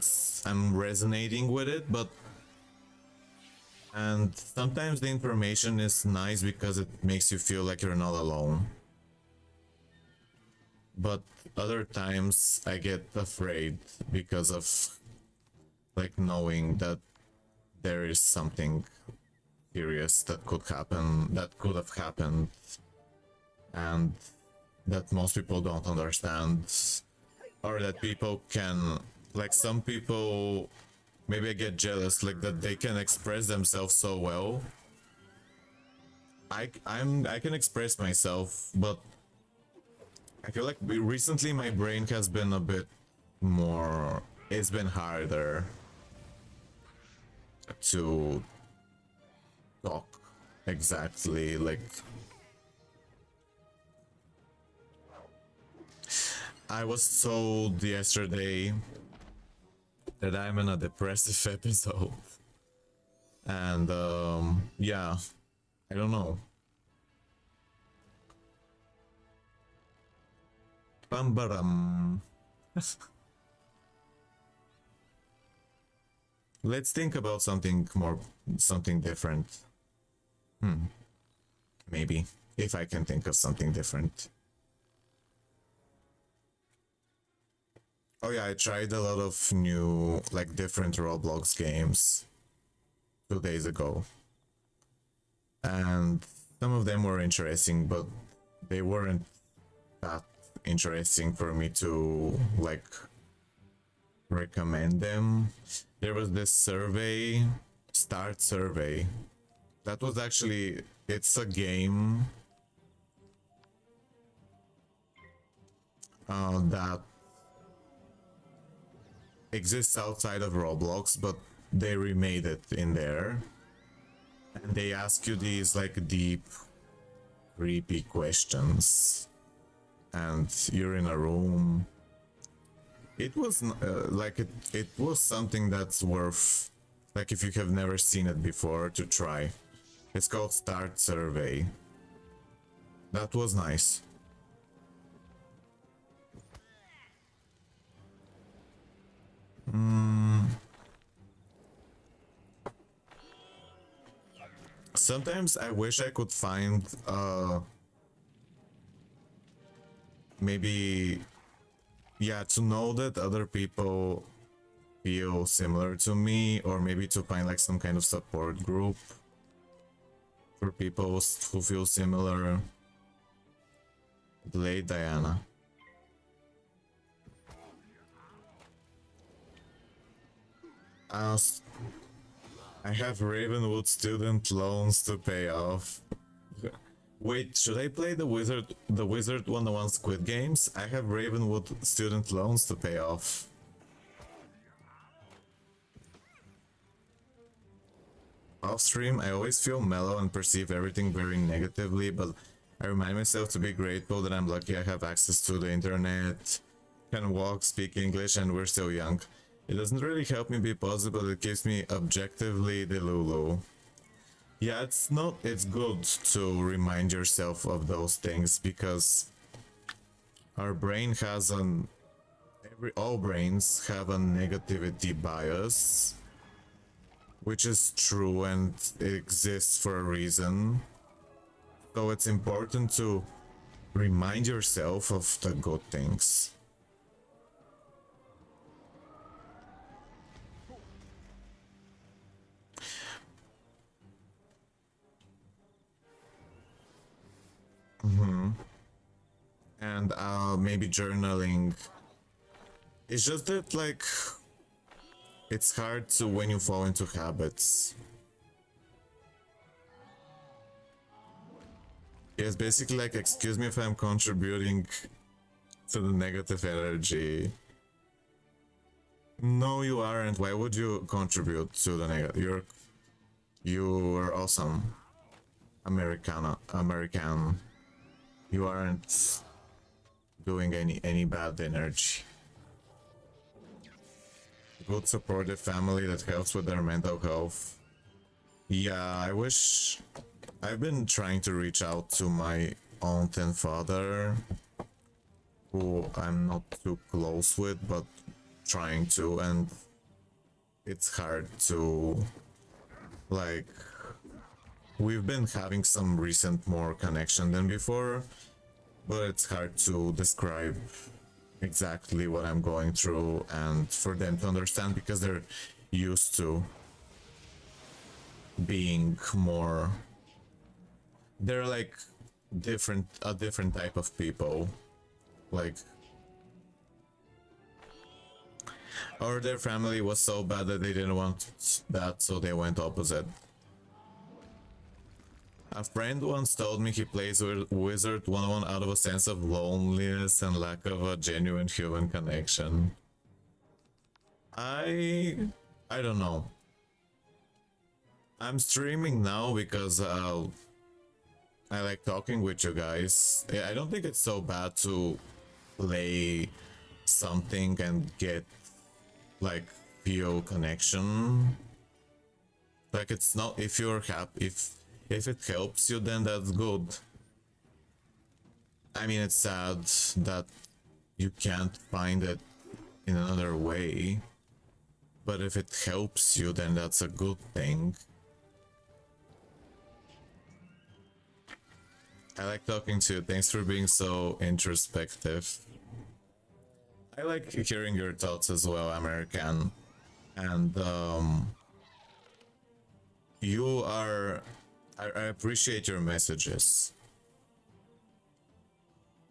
I'm resonating with it. But and sometimes the information is nice because it makes you feel like you're not alone. But other times I get afraid because of like knowing that there is something serious that could happen, that could have happened, and that most people don't understand, or that people can, like some people, maybe I get jealous, like that they can express themselves so well. I can express myself, but I feel like recently my brain has been a bit more, it's been harder to talk exactly. Like I was told yesterday that I'm in a depressive episode, and yeah, I don't know. Bam baram. Let's think about something different. Maybe, if I can think of something different. Oh yeah, I tried a lot of new, like different Roblox games 2 days ago. And some of them were interesting, but they weren't that interesting for me to like recommend them. There was this survey, Start Survey. That was actually, it's a game that exists outside of Roblox, but they remade it in there. And they ask you these like deep, creepy questions. And you're in a room. It was it was something that's worth, like if you have never seen it before, to try. It's called Start Survey. That was nice. Sometimes I wish I could find maybe, yeah, to know that other people feel similar to me, or maybe to find like some kind of support group for people who feel similar. Blade Diana. I have Ravenwood student loans to pay off. Wait, should I play the Wizard101 Squid Games? I have Ravenwood student loans to pay off. Off stream, I always feel mellow and perceive everything very negatively, but I remind myself to be grateful that I'm lucky I have access to the internet, can walk, speak English, and we're still young. It doesn't really help me be positive, but it keeps me objectively delulu. Yeah, it's good to remind yourself of those things, because our brain has all brains have a negativity bias, which is true and it exists for a reason. So it's important to remind yourself of the good things. And maybe journaling. It's just that, like, it's hard to when you fall into habits. It's basically like, excuse me if I'm contributing to the negative energy. No, you aren't. Why would you contribute to the negative? You're awesome. American. You aren't doing any bad energy. Good supportive family that helps with their mental health. Yeah, I wish. I've been trying to reach out to my aunt and father, who I'm not too close with, but trying to, and it's hard to, like, we've been having some recent more connection than before, but it's hard to describe exactly what I'm going through and for them to understand, because they're used to being more, they're like a different type of people, like, or their family was so bad that they didn't want that, so they went opposite. A friend once told me he plays Wizard101 out of a sense of loneliness and lack of a genuine human connection. I don't know. I'm streaming now because I like talking with you guys. I don't think it's so bad to play something and get, like, feel connection. Like, it's not, if you're happy, if it helps you, then that's good. I mean, it's sad that you can't find it in another way, But if it helps you, then that's a good thing. I like talking to you. Thanks for being so introspective. I like hearing your thoughts as well, American. And you are... I appreciate your messages.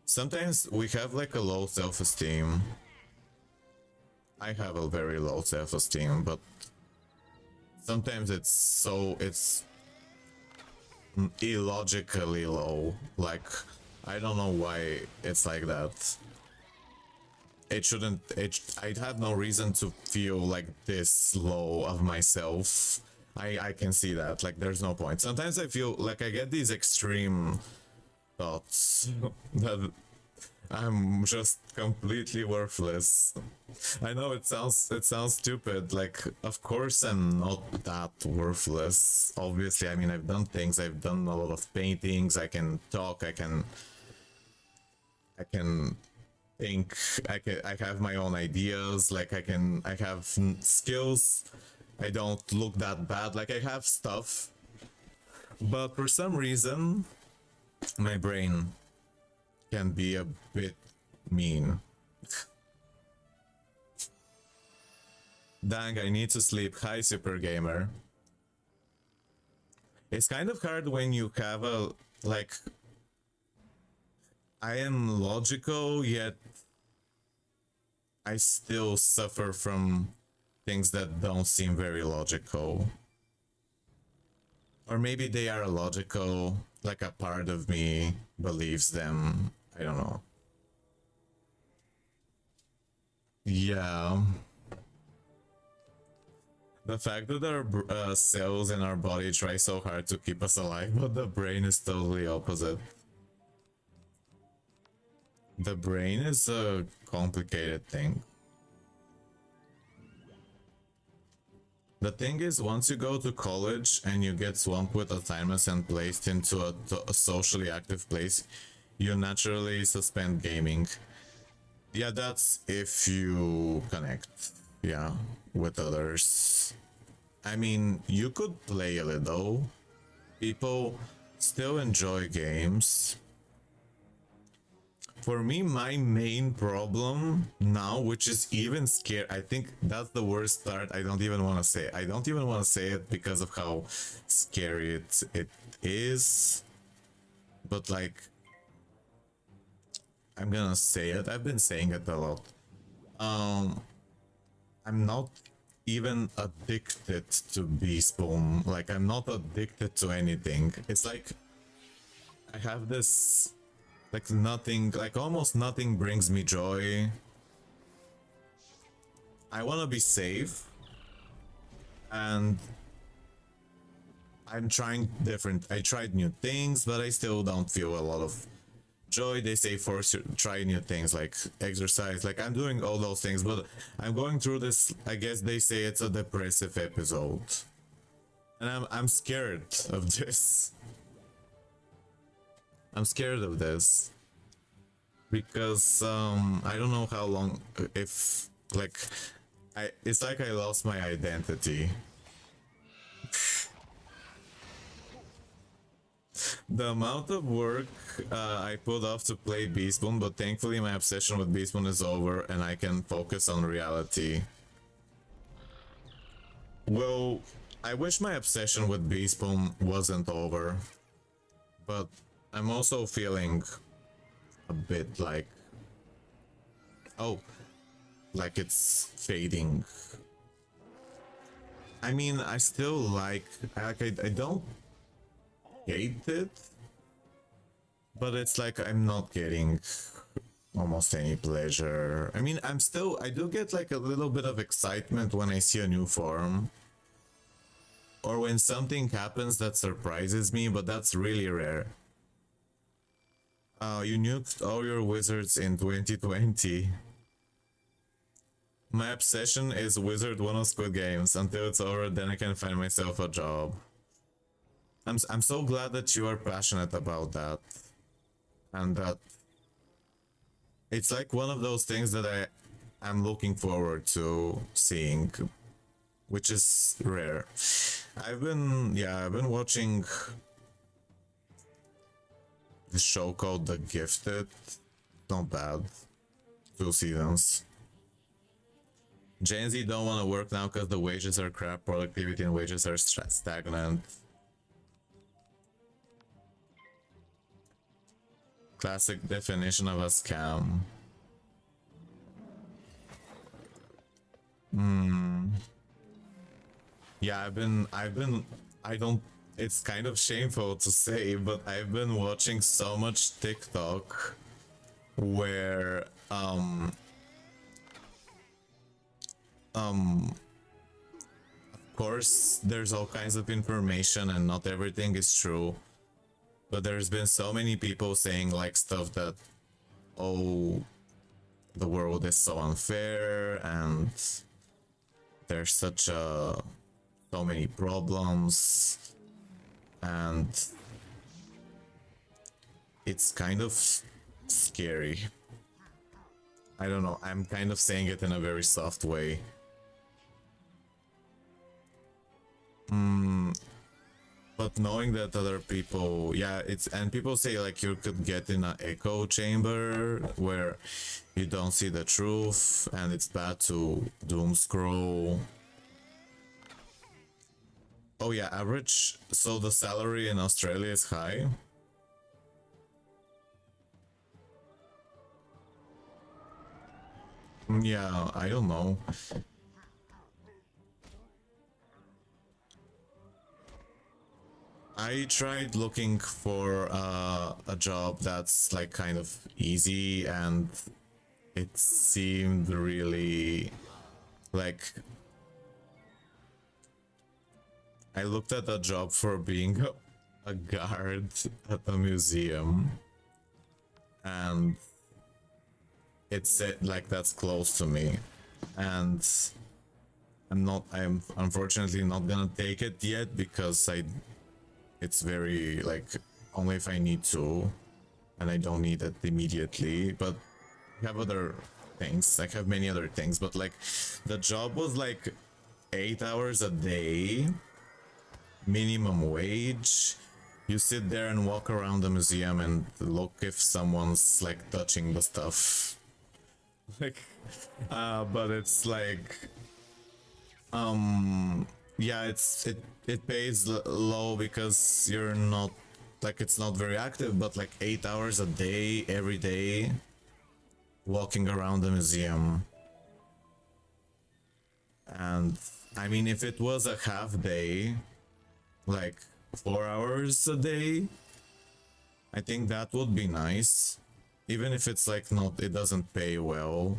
Sometimes we have like a low self-esteem. I have a very low self-esteem, but sometimes it's illogically low. Like, I don't know why it's like that. It shouldn't, I had no reason to feel like this low of myself. I can see that, like there's no point. Sometimes I feel like I get these extreme thoughts that I'm just completely worthless. I know it sounds stupid, like of course I'm not that worthless. Obviously, I mean I've done things, I've done a lot of paintings, I can talk, I can think, I have my own ideas, like I have skills. I don't look that bad, like I have stuff. But for some reason, my brain can be a bit mean. Dang, I need to sleep. Hi, Super Gamer. It's kind of hard when you have a, like, I am logical, yet I still suffer from things that don't seem very logical. Or maybe they are logical, like a part of me believes them. I don't know. Yeah. The fact that our cells in our body try so hard to keep us alive, but the brain is totally opposite. The brain is a complicated thing. The thing is, once you go to college and you get swamped with assignments and placed into a socially active place, you naturally suspend gaming. Yeah, that's if you connect, yeah, with others. I mean, you could play a little. People still enjoy games. For me, my main problem now, which is even scary, I think that's the worst part. I don't even want to say it. I don't even want to say it because of how scary it is. But like, I'm gonna say it. I've been saying it a lot. I'm not even addicted to Beastmoon. Like, I'm not addicted to anything. It's like I have this, like, nothing, like almost nothing brings me joy. I want to be safe, and I'm trying I tried new things, but I still don't feel a lot of joy. They say force you try new things, like exercise, like I'm doing all those things, but I'm going through this, I guess they say it's a depressive episode, and I'm scared of this. I'm scared of this because I don't know how long, if like it's like I lost my identity. The amount of work I put off to play Beastmoon, but thankfully my obsession with Beastmoon is over and I can focus on reality. Well, I wish my obsession with Beastmoon wasn't over, but I'm also feeling a bit like, oh, like it's fading. I mean, I still like I don't hate it, but it's like I'm not getting almost any pleasure. I mean, I do get like a little bit of excitement when I see a new form, or when something happens that surprises me, but that's really rare. You nuked all your wizards in 2020. My obsession is Wizard101 of Squid Games. Until it's over, then I can find myself a job. I'm so glad that you are passionate about that, and that it's like one of those things that I'm looking forward to seeing. which is rare. I've been watching the show called The Gifted. Not bad. 2 seasons. Gen Z don't want to work now because the wages are crap, productivity and wages are stagnant. Classic definition of a scam. Yeah, I don't, it's kind of shameful to say, but I've been watching so much TikTok where, of course, there's all kinds of information and not everything is true, but there's been so many people saying like stuff that, oh, the world is so unfair and there's so many problems, and it's kind of scary. I don't know, I'm kind of saying it in a very soft way. But knowing that other people, yeah, and people say like you could get in an echo chamber where you don't see the truth and it's bad to doom scroll. Oh yeah, average, so the salary in Australia is high. Yeah, I don't know. I tried looking for a job that's like kind of easy, and it seemed really like I looked at a job for being a guard at a museum, and it said like that's close to me, and I'm unfortunately not gonna take it yet because it's very like only if I need to, and I don't need it immediately, but I have other things, I have many other things, but like the job was like 8 hours a day, minimum wage. You sit there and walk around the museum and look if someone's like touching the stuff. Like, but it's like, yeah, it pays low because you're not like, it's not very active, but like 8 hours a day, every day, walking around the museum. And I mean, if it was a half day, like 4 hours a day, I think that would be nice, even if it's like not, it doesn't pay well.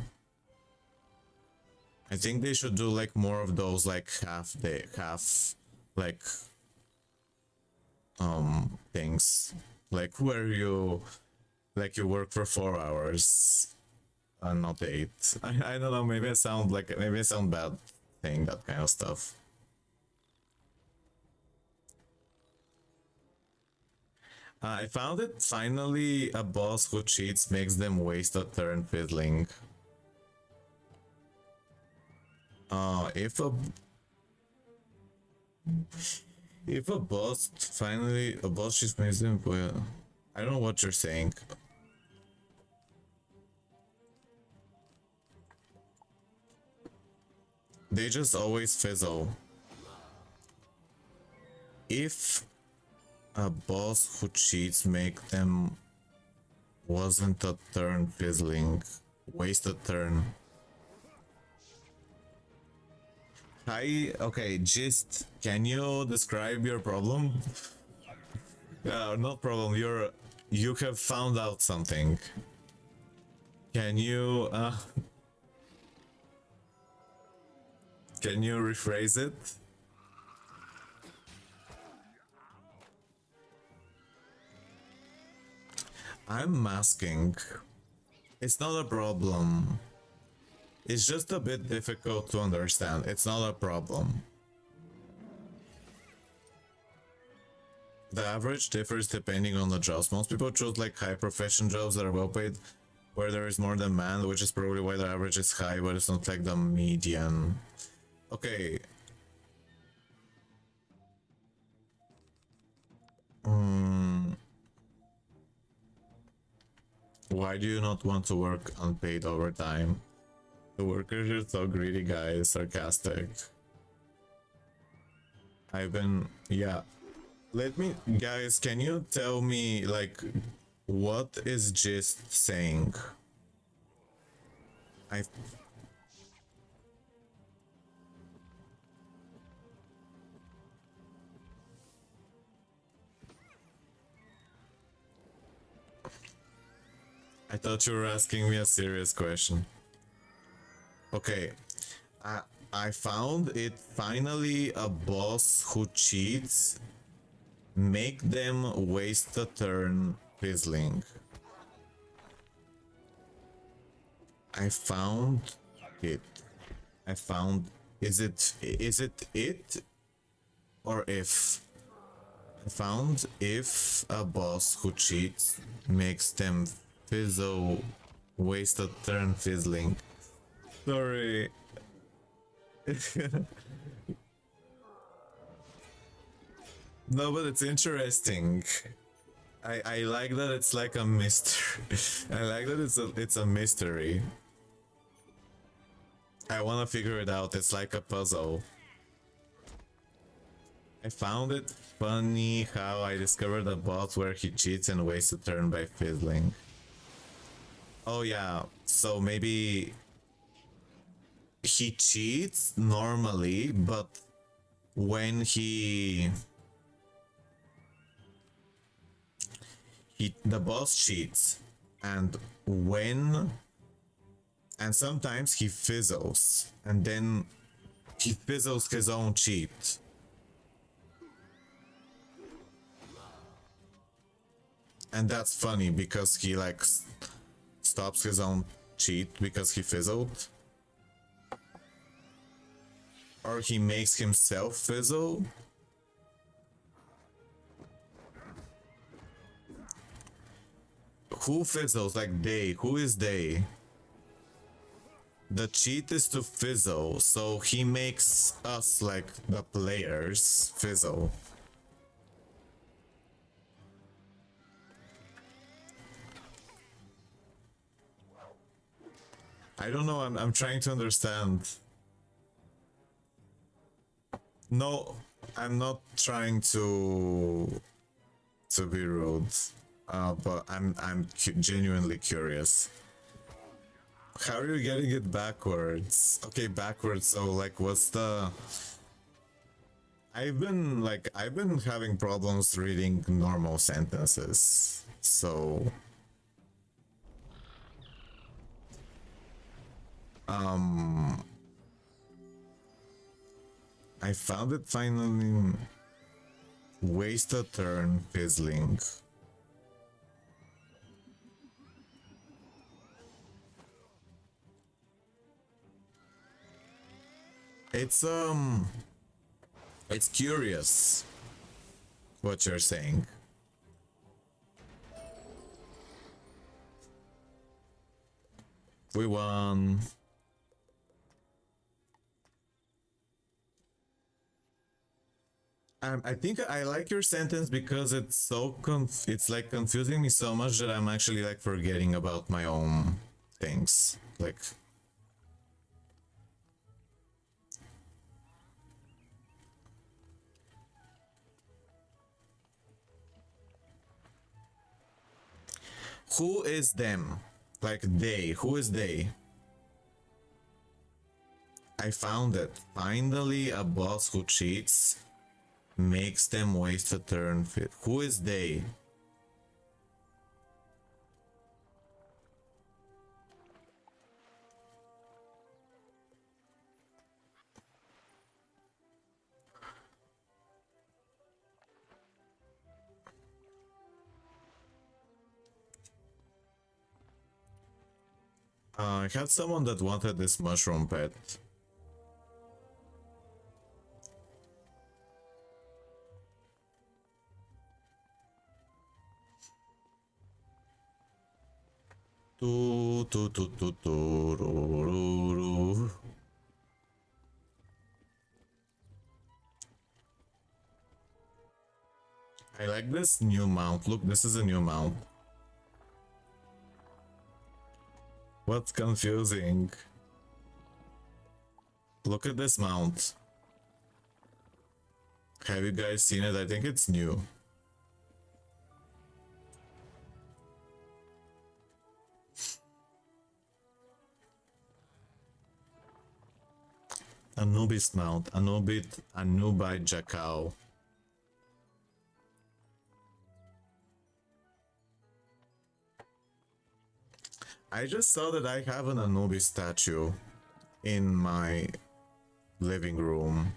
I think they should do like more of those like half like things, like where you work for 4 hours and not 8. I don't know, maybe I sound bad saying that kind of stuff. I found it finally, a boss who cheats makes them waste a turn fiddling. If a boss just makes them, I don't know what you're saying. They just always fizzle. If a boss who cheats make them wasn't a turn fizzling, waste a turn. Hi, okay, just can you describe your problem? Not problem, you have found out something. Can you rephrase it? I'm masking. It's not a problem. It's just a bit difficult to understand. It's not a problem. The average differs depending on the jobs. Most people choose like high profession jobs that are well paid, where there is more demand, which is probably why the average is high, but it's not like the median. Okay, Mm, why do you not want to work unpaid overtime? The workers are so greedy, guys. Sarcastic. Yeah. Let me, guys, can you tell me, like, what is Gist saying? I I thought you were asking me a serious question. Okay, I I found it finally a boss who cheats. Make them waste a turn fizzling. I found it. I found is it or if? I found if a boss who cheats makes them fizzle waste a turn fizzling. Sorry. No, but it's interesting. I like that it's like a mystery. I like that it's a mystery. I wanna figure it out. It's like a puzzle. I found it funny how I discovered a bot where he cheats and wastes a turn by fizzling. Oh yeah, so maybe he cheats normally, but when the boss cheats, and sometimes he fizzles, and then he fizzles his own cheat. And that's funny because he like stops his own cheat because he fizzled. Or he makes himself fizzle. Who fizzles? Like they? Who is they? The cheat is to fizzle, so he makes us, like the players, fizzle. I don't know, I'm trying to understand. No, I'm not trying to be rude, but I'm genuinely curious. How are you getting it backwards? Okay, backwards. So like, what's the? I've been having problems reading normal sentences. So I found it finally. Waste a turn fizzling. It's curious what you're saying. We won. I think I like your sentence because it's so it's like confusing me so much that I'm actually like forgetting about my own things. Like, who is them? Like they. Who is they? I found it. Finally, a boss who cheats makes them waste a turn fit. Who is they? I had someone that wanted this mushroom pet. I like this new mount. Look, this is a new mount. What's confusing? Look at this mount. Have you guys seen it? I think it's new. Anubis mount. Anubi Jakao. I just saw that I have an Anubis statue in my living room.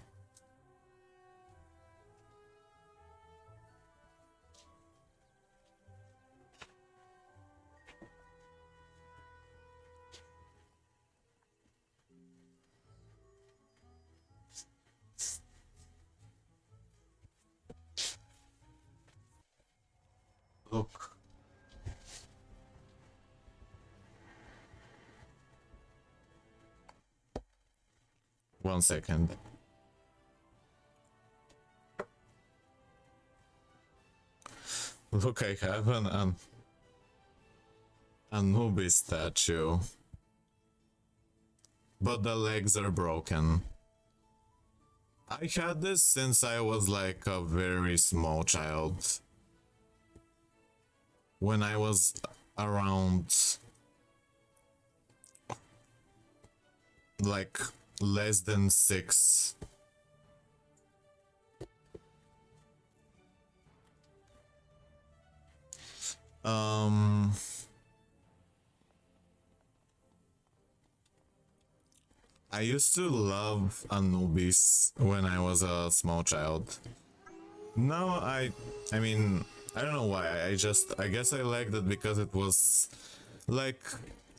Look. One second. Look, I have an Anubis statue. But the legs are broken. I had this since I was like a very small child. When I was around like less than 6. I used to love Anubis when I was a small child. Now I mean, I don't know why. I guess I liked it because it was like,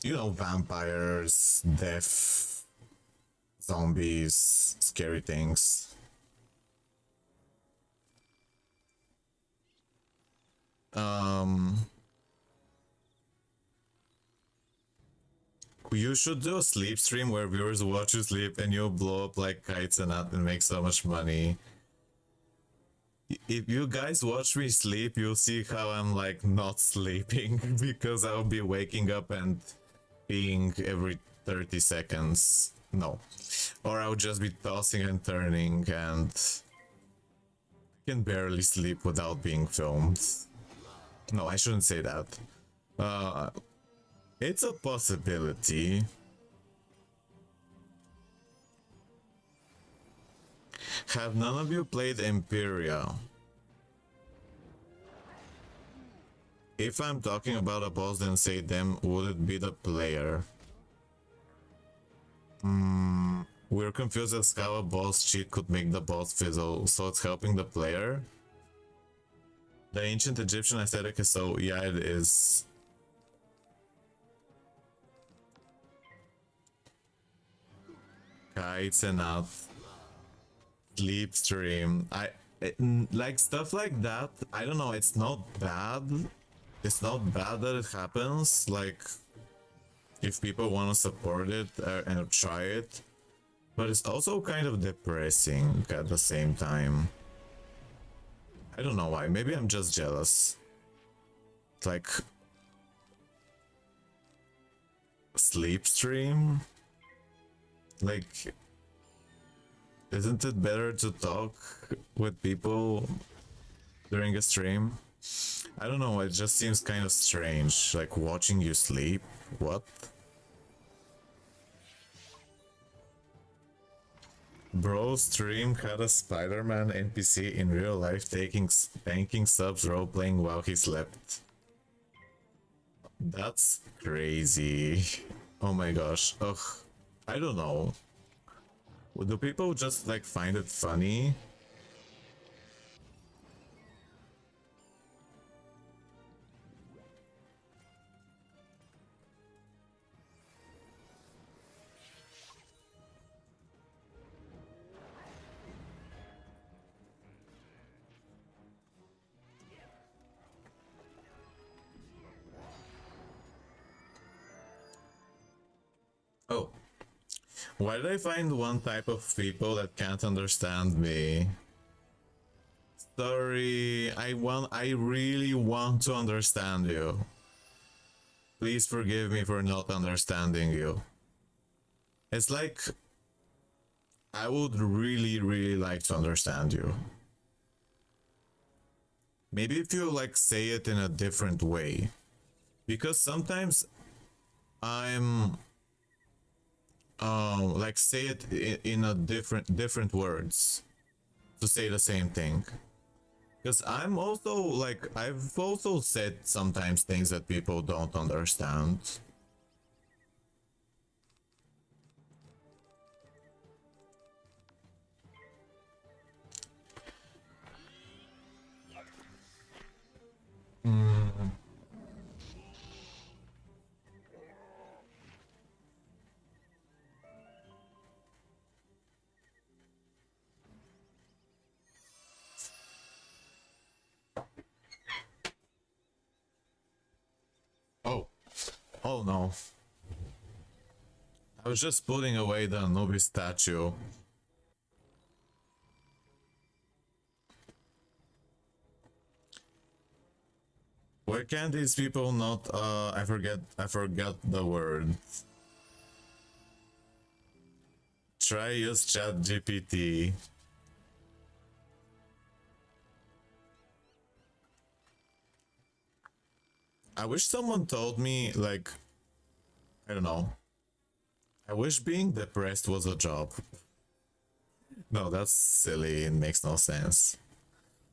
you know, vampires, death, zombies, scary things. You should do a sleep stream where viewers watch you sleep and you blow up like kites and that and make so much money. If you guys watch me sleep, you'll see how I'm like not sleeping because I'll be waking up and peeing every 30 seconds. No. Or I'll just be tossing and turning and I can barely sleep without being filmed. No, I shouldn't say that. It's a possibility. Have none of you played Imperia? If I'm talking about a boss, then say them, would it be the player? We're confused as how a boss cheat could make the boss fizzle, so it's helping the player? The ancient Egyptian aesthetic is so... yeah, it is. Kites and out. Sleep stream. Like stuff like that. I don't know. It's not bad. It's not bad that it happens. Like, if people want to support it and try it, but it's also kind of depressing at the same time. I don't know why. Maybe I'm just jealous. Like, sleep stream. Like, isn't it better to talk with people during a stream? I don't know, it just seems kind of strange, like watching you sleep. What? Bro stream had a Spider-Man NPC in real life tanking subs role-playing while he slept. That's crazy. Oh my gosh. Ugh. I don't know. Do people just like find it funny? Oh. Why did I find one type of people that can't understand me? Sorry, I really want to understand you. Please forgive me for not understanding you. It's like I would really like to understand you. Maybe if you like say it in a different way. Because sometimes I'm like say it in a different words to say the same thing. Because I'm also like I've also said sometimes things that people don't understand. Oh, oh no. I was just putting away the Anubis statue. Why can't these people not I forgot the word. Try use chat GPT. I wish someone told me like I don't know. I wish being depressed was a job. No, that's silly. It makes no sense.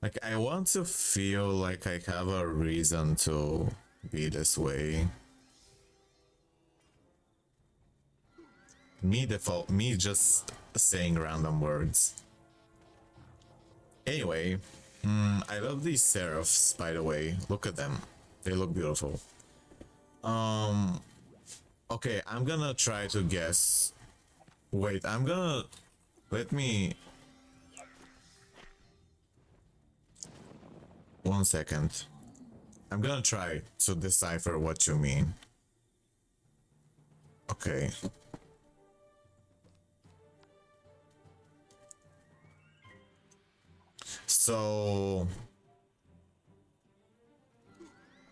Like, I want to feel like I have a reason to be this way. Me just saying random words. Anyway, I love these seraphs, by the way. Look at them. They look beautiful. Okay, I'm gonna try to guess. Wait, let me... 1 second. I'm gonna try to decipher what you mean. Okay. So...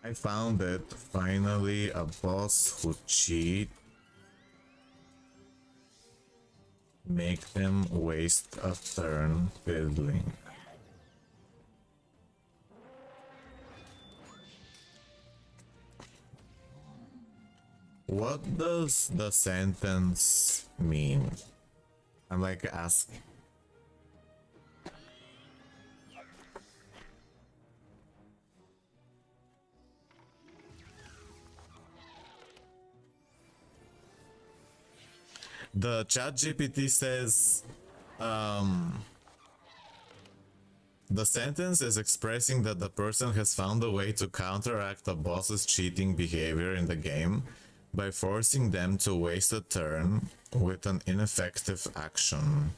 I found it. Finally, a boss who cheat. Make them waste a turn fiddling. What does the sentence mean? I'm like asking. The chat GPT says, the sentence is expressing that the person has found a way to counteract the boss's cheating behavior in the game by forcing them to waste a turn with an ineffective action.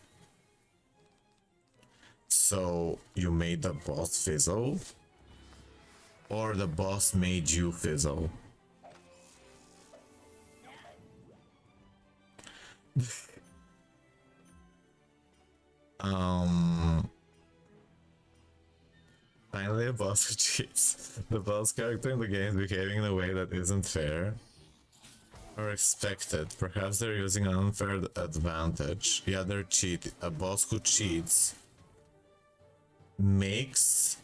So you made the boss fizzle? Or the boss made you fizzle? Finally a boss who cheats. The boss character in the game is behaving in a way that isn't fair or expected. Perhaps they're using an unfair advantage. Yeah, they're cheating. A boss who cheats makes...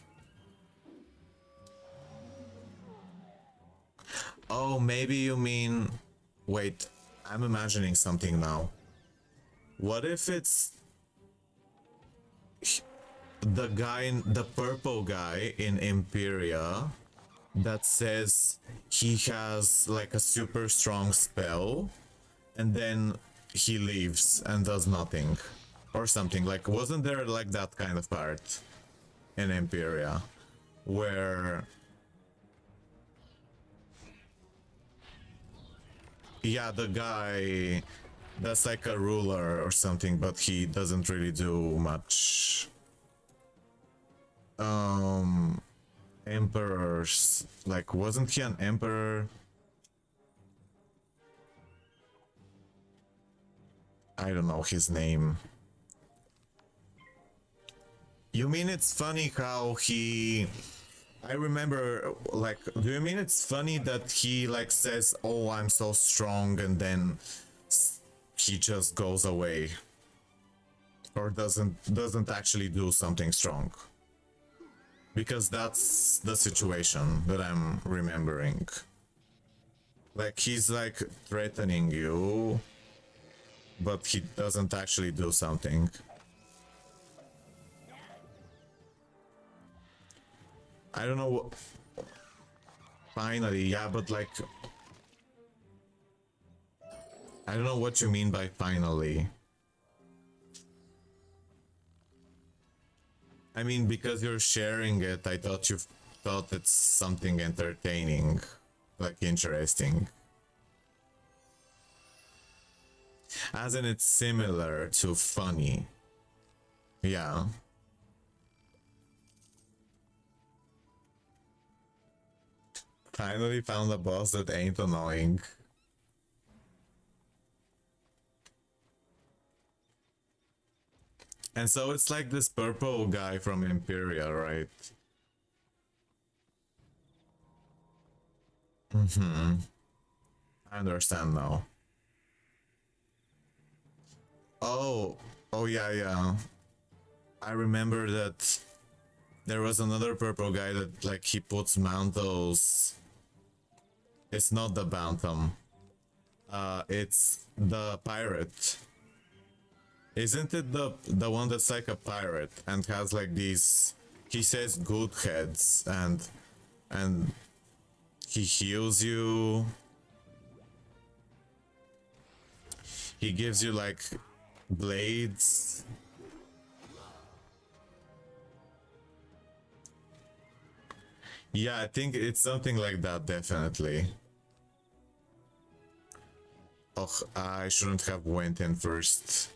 Oh, maybe you mean... Wait, I'm imagining something now. What if it's... the guy, the purple guy in Imperia that says he has like a super strong spell and then he leaves and does nothing or something. Like, wasn't there like that kind of part in Imperia where, yeah, the guy that's like a ruler or something, but he doesn't really do much. Emperors, like, wasn't he an emperor? I don't know his name. You mean it's funny how he... I remember, like, do you mean it's funny that he, like, says, oh, I'm so strong, and then he just goes away? Or doesn't actually do something strong? Because that's the situation that I'm remembering. Like, he's, like, threatening you, but he doesn't actually do something. I don't know. Finally, yeah, but like... I don't know what you mean by finally. I mean, because you're sharing it, I thought you thought it's something entertaining. Like, interesting. As in, it's similar to funny. Yeah. Finally found a boss that ain't annoying. And so it's like this purple guy from Imperia, right? Mm-hmm. I understand now. Oh, oh yeah, yeah. I remember that there was another purple guy that, like, he puts mantles. It's not the Bantam. It's the pirate. Isn't it the one that's like a pirate and has like these... He says good heads and he heals you. He gives you like blades. Yeah, I think it's something like that, definitely. Oh, I shouldn't have went in first.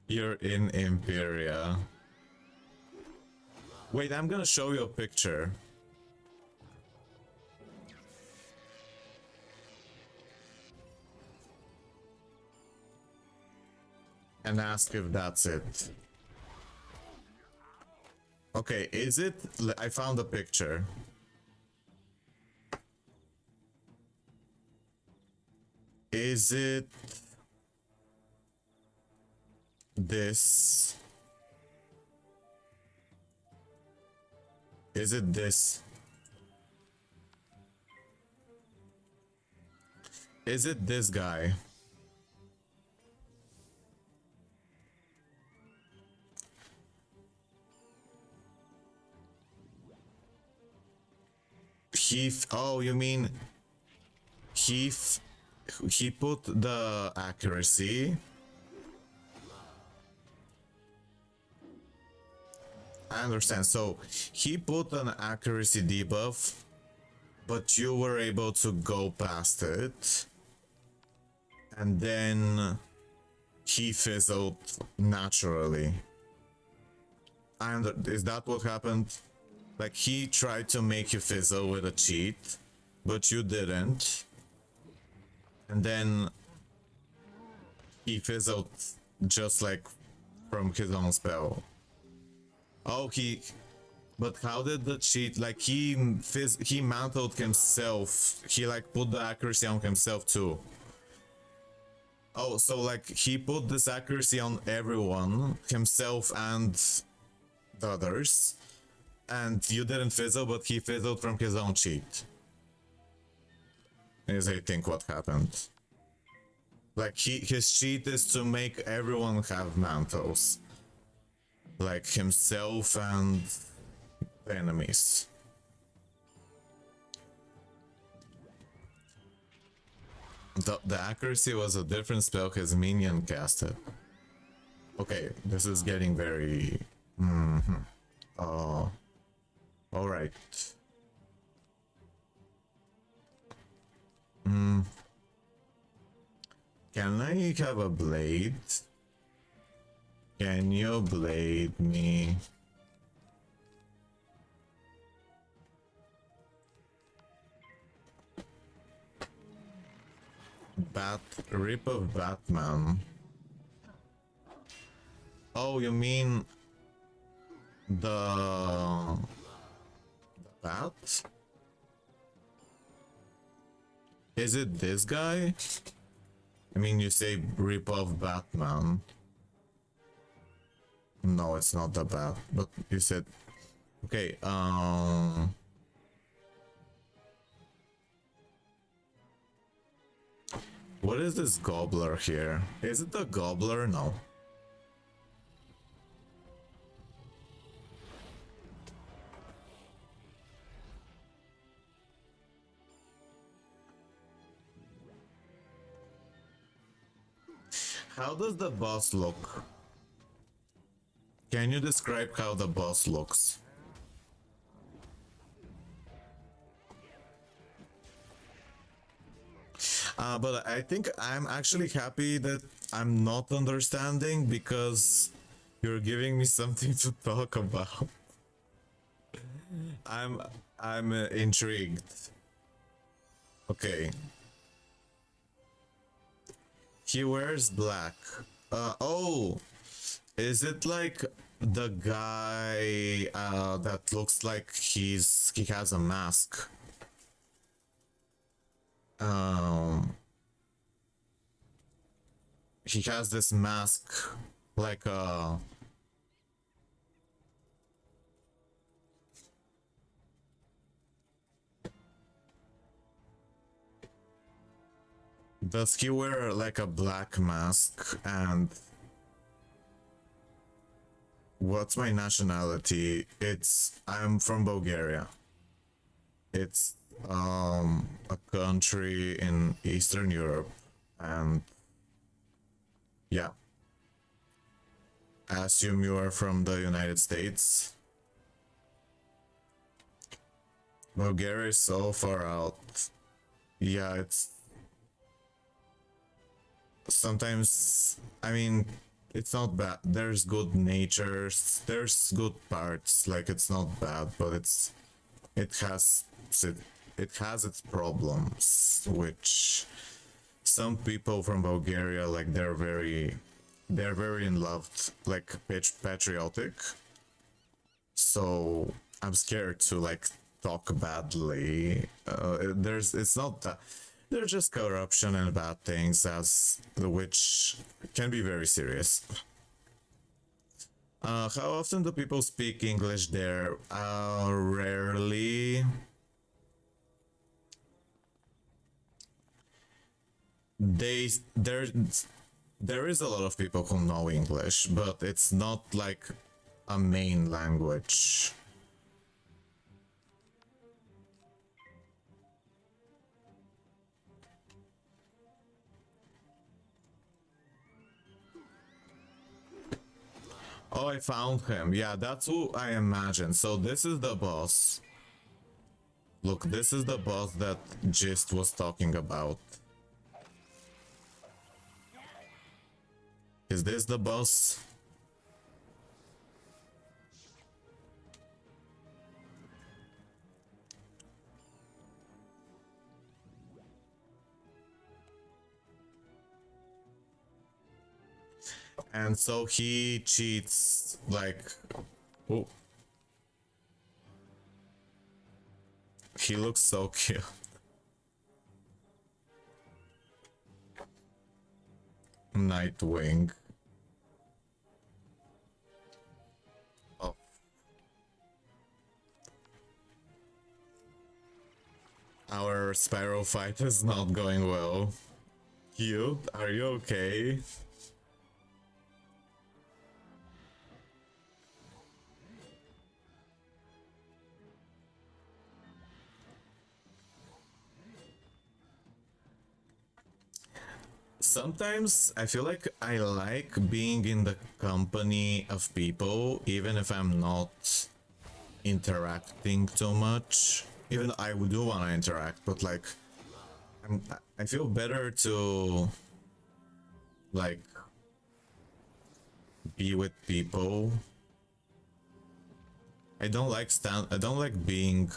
You're in Imperia. Wait, I'm gonna show you a picture. And ask if that's it. Okay, is it? I found a picture. Is it this? Is it this? Is it this guy? Oh, you mean he put the accuracy? I understand. So he put an accuracy debuff, but you were able to go past it, and then he fizzled naturally. And is that what happened? Like, he tried to make you fizzle with a cheat, but you didn't. And then he fizzled just like from his own spell. Oh, but how did the cheat, like, he mantled himself. He like put the accuracy on himself too. Oh, so like he put this accuracy on everyone, himself and the others. And you didn't fizzle, but he fizzled from his own cheat. Is I think what happened. Like, his cheat is to make everyone have mantles. Like himself and the enemies. The accuracy was a different spell his minion casted. Okay, this is getting very... Oh... Alright. Can I have a blade? Can you blade me? Rip of Batman. Oh, you mean the bat? Is it this guy? I mean, you say rip off Batman. No, it's not the bat, but you said okay. What is this gobbler here? Is it the gobbler? No. How does the boss look? Can you describe how the boss looks? But I think I'm actually happy that I'm not understanding because you're giving me something to talk about. I'm intrigued. Okay. He wears black. Oh, is it like the guy that looks like he has a mask? He has this mask like does he wear like a black mask? And what's my nationality? I'm from Bulgaria. It's a country in Eastern Europe, and yeah. I assume you are from the United States. Bulgaria is so far out. Yeah, it's sometimes, I mean, it's not bad. There's good natures, there's good parts, like it's not bad, but it has it has its problems, which some people from Bulgaria, like they're very in love, like patriotic. So I'm scared to like talk badly. It's not that there's just corruption and bad things as which can be very serious. How often do people speak English there? Rarely. They there is a lot of people who know English, but it's not like a main language. Oh, I found him. Yeah, that's who I imagine. So this is the boss. Look, this is the boss that Gist was talking about. Is this the boss? And so he cheats like... Oh. He looks so cute. Nightwing. Oh. Our Sparrow fight is not going well. Cute, are you okay? Sometimes I feel like I like being in the company of people, even if I'm not interacting too much. Even though I do want to interact, but like, I feel better to like be with people. I don't like being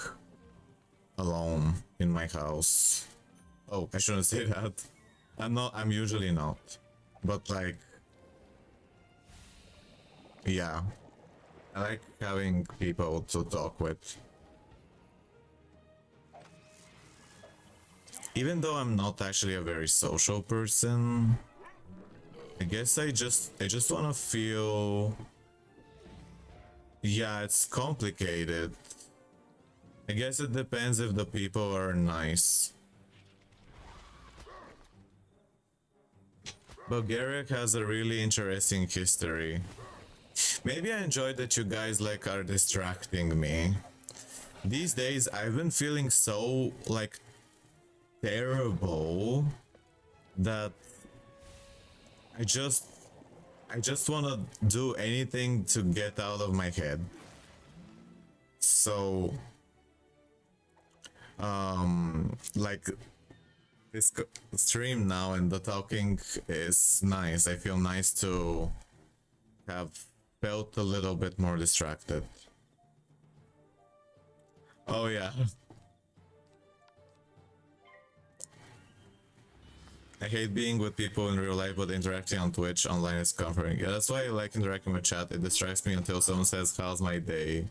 alone in my house. Oh, I shouldn't say that. I'm usually not. But like, yeah. I like having people to talk with. Even though I'm not actually a very social person, I guess I just wanna feel. Yeah, it's complicated. I guess it depends if the people are nice. Bulgaria has a really interesting history. Maybe I enjoy that you guys like are distracting me. These days I've been feeling so like terrible that I just want to do anything to get out of my head. So like this stream now and the talking is nice. I feel nice to have felt a little bit more distracted. Oh yeah. I hate being with people in real life, but interacting on Twitch online is comforting. Yeah, that's why I like interacting with chat. It distracts me until someone says, "How's my day?"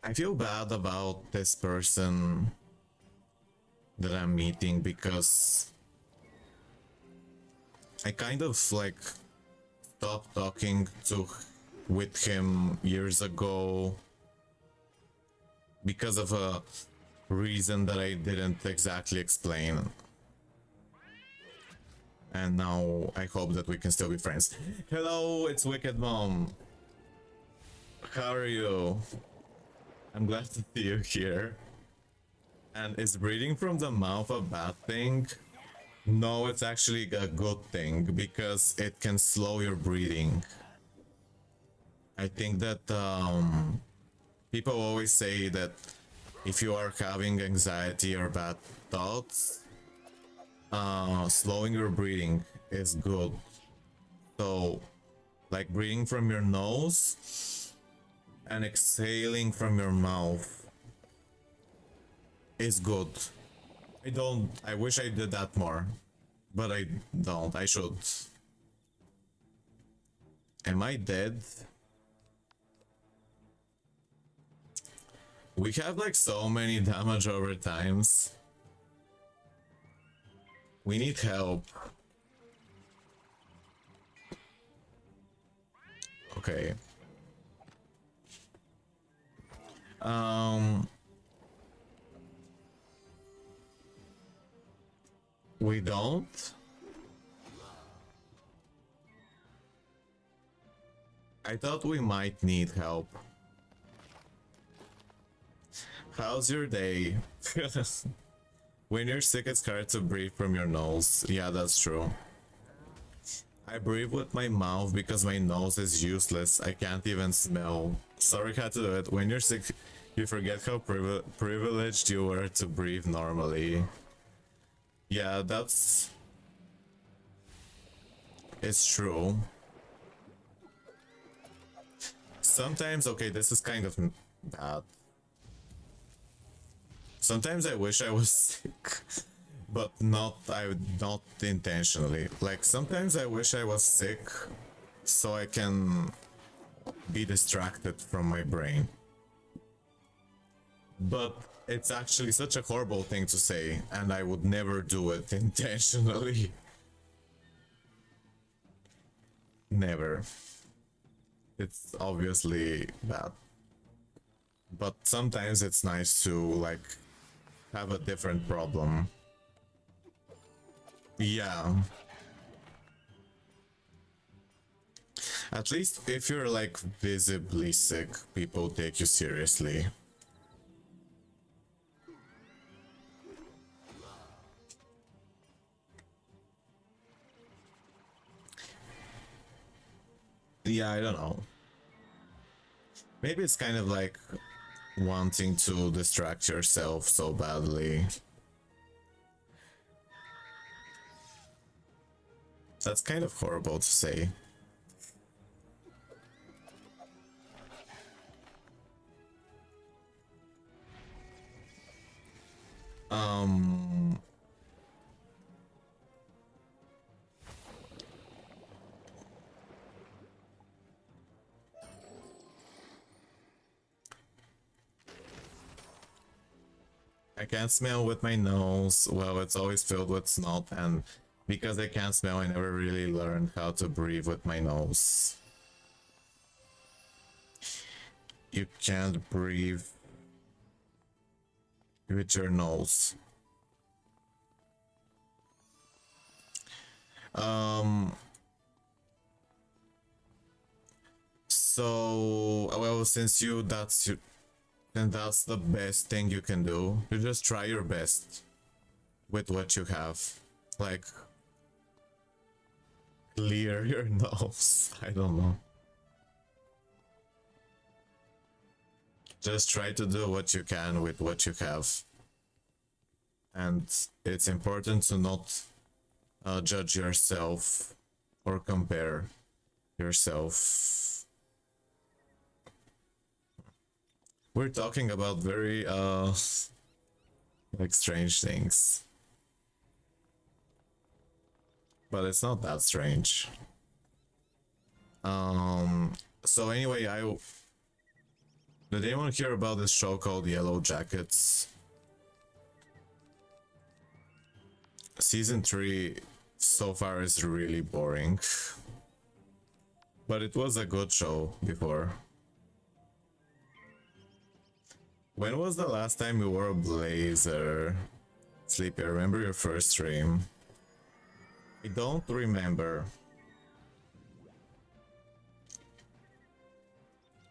I feel bad about this person that I'm meeting because I kind of like stopped talking with him years ago because of a reason that I didn't exactly explain. And now I hope that we can still be friends. Hello, it's Wicked Mom. How are you? I'm glad to see you here. And is breathing from the mouth a bad thing? No, it's actually a good thing because it can slow your breathing. I think that people always say that if you are having anxiety or bad thoughts, slowing your breathing is good. So, like breathing from your nose and exhaling from your mouth is good. I wish I did that more, but I don't. I should. Am I dead? We have like so many damage over times. We need help. Okay. We don't? I thought we might need help. How's your day? When you're sick, it's hard to breathe from your nose. Yeah, that's true. I breathe with my mouth because my nose is useless. I can't even smell. Sorry, had to do it. When you're sick, you forget how privileged you were to breathe normally. Yeah, it's true. Sometimes, okay, this is kind of bad. Sometimes I wish I was sick, but not intentionally. Like sometimes I wish I was sick so I can be distracted from my brain. But it's actually such a horrible thing to say, and I would never do it intentionally. Never. It's obviously bad. But sometimes it's nice to like have a different problem. Yeah. At least if you're like visibly sick, people take you seriously. Yeah, I don't know. Maybe it's kind of like wanting to distract yourself so badly. That's kind of horrible to say. I can't smell with my nose. Well, it's always filled with snot, and because I can't smell, I never really learned how to breathe with my nose. You can't breathe with your nose. So, well, since then that's the best thing you can do. You just try your best with what you have. Like, clear your nose. I don't know. Just try to do what you can with what you have. And it's important to not judge yourself or compare yourself. We're talking about very like strange things, but it's not that strange. So anyway, did anyone hear about this show called Yellow Jackets? Season 3 so far is really boring, but it was a good show before. When was the last time you wore a blazer? Sleepy, I remember your first stream. I don't remember.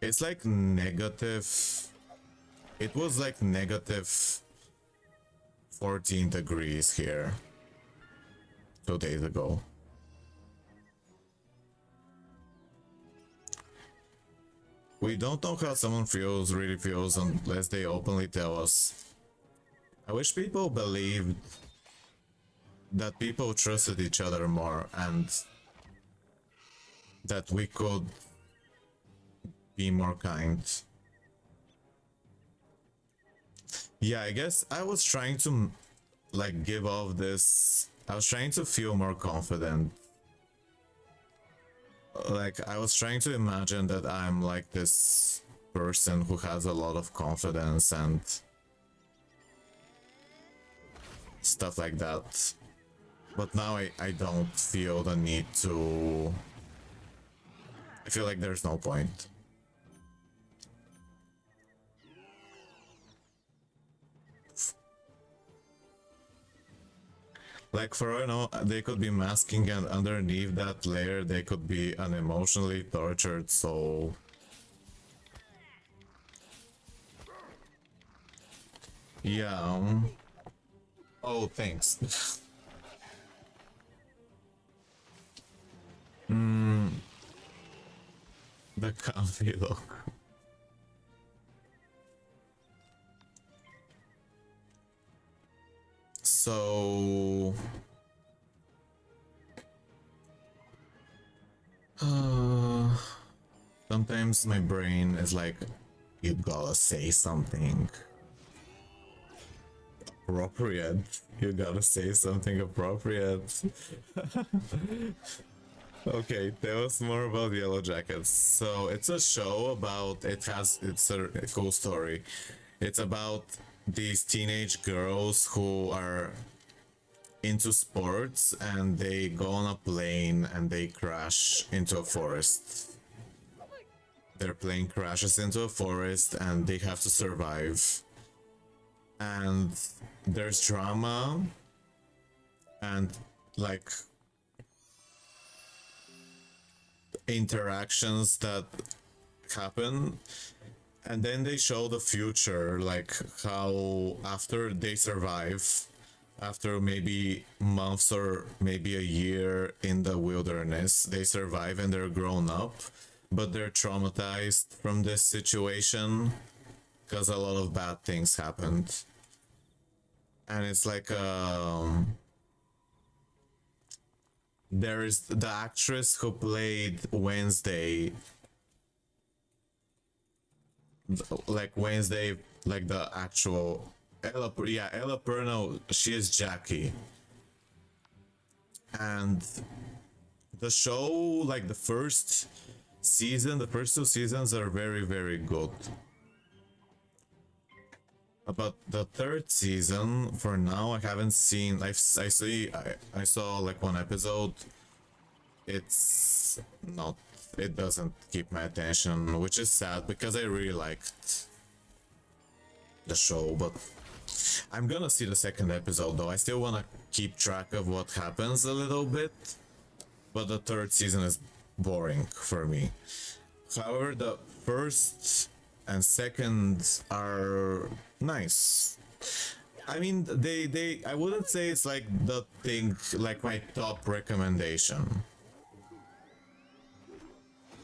It's like negative. It was like negative 14 degrees here 2 days ago. We don't know how someone really feels unless they openly tell us. I wish people believed that people trusted each other more and that we could be more kind. Yeah, I guess I was trying to like give off this. I was trying to feel more confident. Like, I was trying to imagine that I'm like this person who has a lot of confidence and stuff like that. But now I don't feel the need to. I feel like there's no point. Like, for all I know, they could be masking, and underneath that layer they could be an emotionally tortured soul. Yeah. Oh, thanks. The comfy look. So sometimes my brain is like, you gotta say something appropriate. You gotta say something appropriate. Okay, tell us more about Yellow Jackets. So it's a show about, it's a cool story. It's about these teenage girls who are into sports and they go on a plane and they crash into a forest. Their plane crashes into a forest and they have to survive. And there's drama and like interactions that happen, and then they show the future, like how after they survive, after maybe months or maybe a year in the wilderness, they survive and they're grown up, but they're traumatized from this situation because a lot of bad things happened. And it's like There is the actress who played Wednesday, like Wednesday, like the actual Ella, yeah, Ella Perno, she is Jackie. And the show, like the first season, the first two seasons are very, very good. About the third season, for now, I haven't seen. I saw like one episode. It's not. It doesn't keep my attention, which is sad because I really liked the show. But I'm gonna see the second episode though. I still wanna keep track of what happens a little bit, but the third season is boring for me. However, the first and second are nice. I mean, I wouldn't say it's like the thing, like my top recommendation.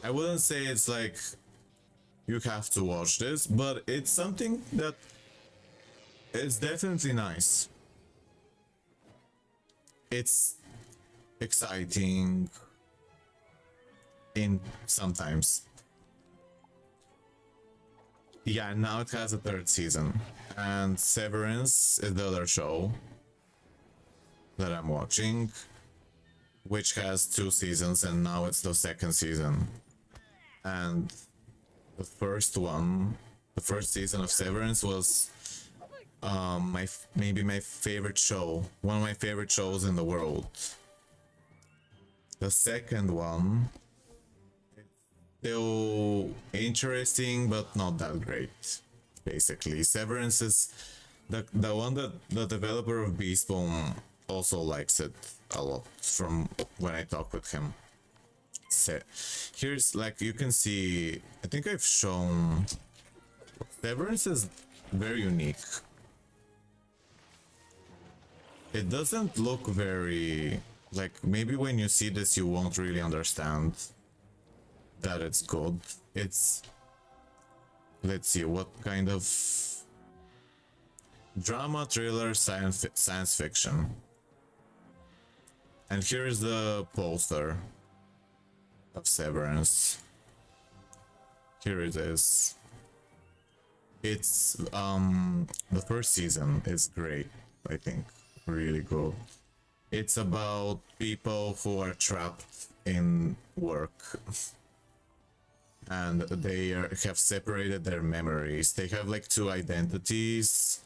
I wouldn't say it's like you have to watch this, but it's something that is definitely nice. It's exciting in sometimes. Yeah, now it has a third season. And Severance is the other show that I'm watching, which has 2 seasons, and now it's the second season. And the first one, the first season of Severance was maybe my favorite show, one of my favorite shows in the world. The second one, still interesting, but not that great. Basically, Severance is the one that the developer of Beastmoon also likes it a lot from when I talk with him. So here's, like, you can see, I think I've shown, Severance is very unique. It doesn't look very, like, maybe when you see this you won't really understand that it's good. It's, let's see, what kind of drama, thriller, science fiction. And here's the poster of Severance. Here it is. It's the first season is great, I think. Really good. It's about people who are trapped in work. And they have separated their memories. They have like two identities.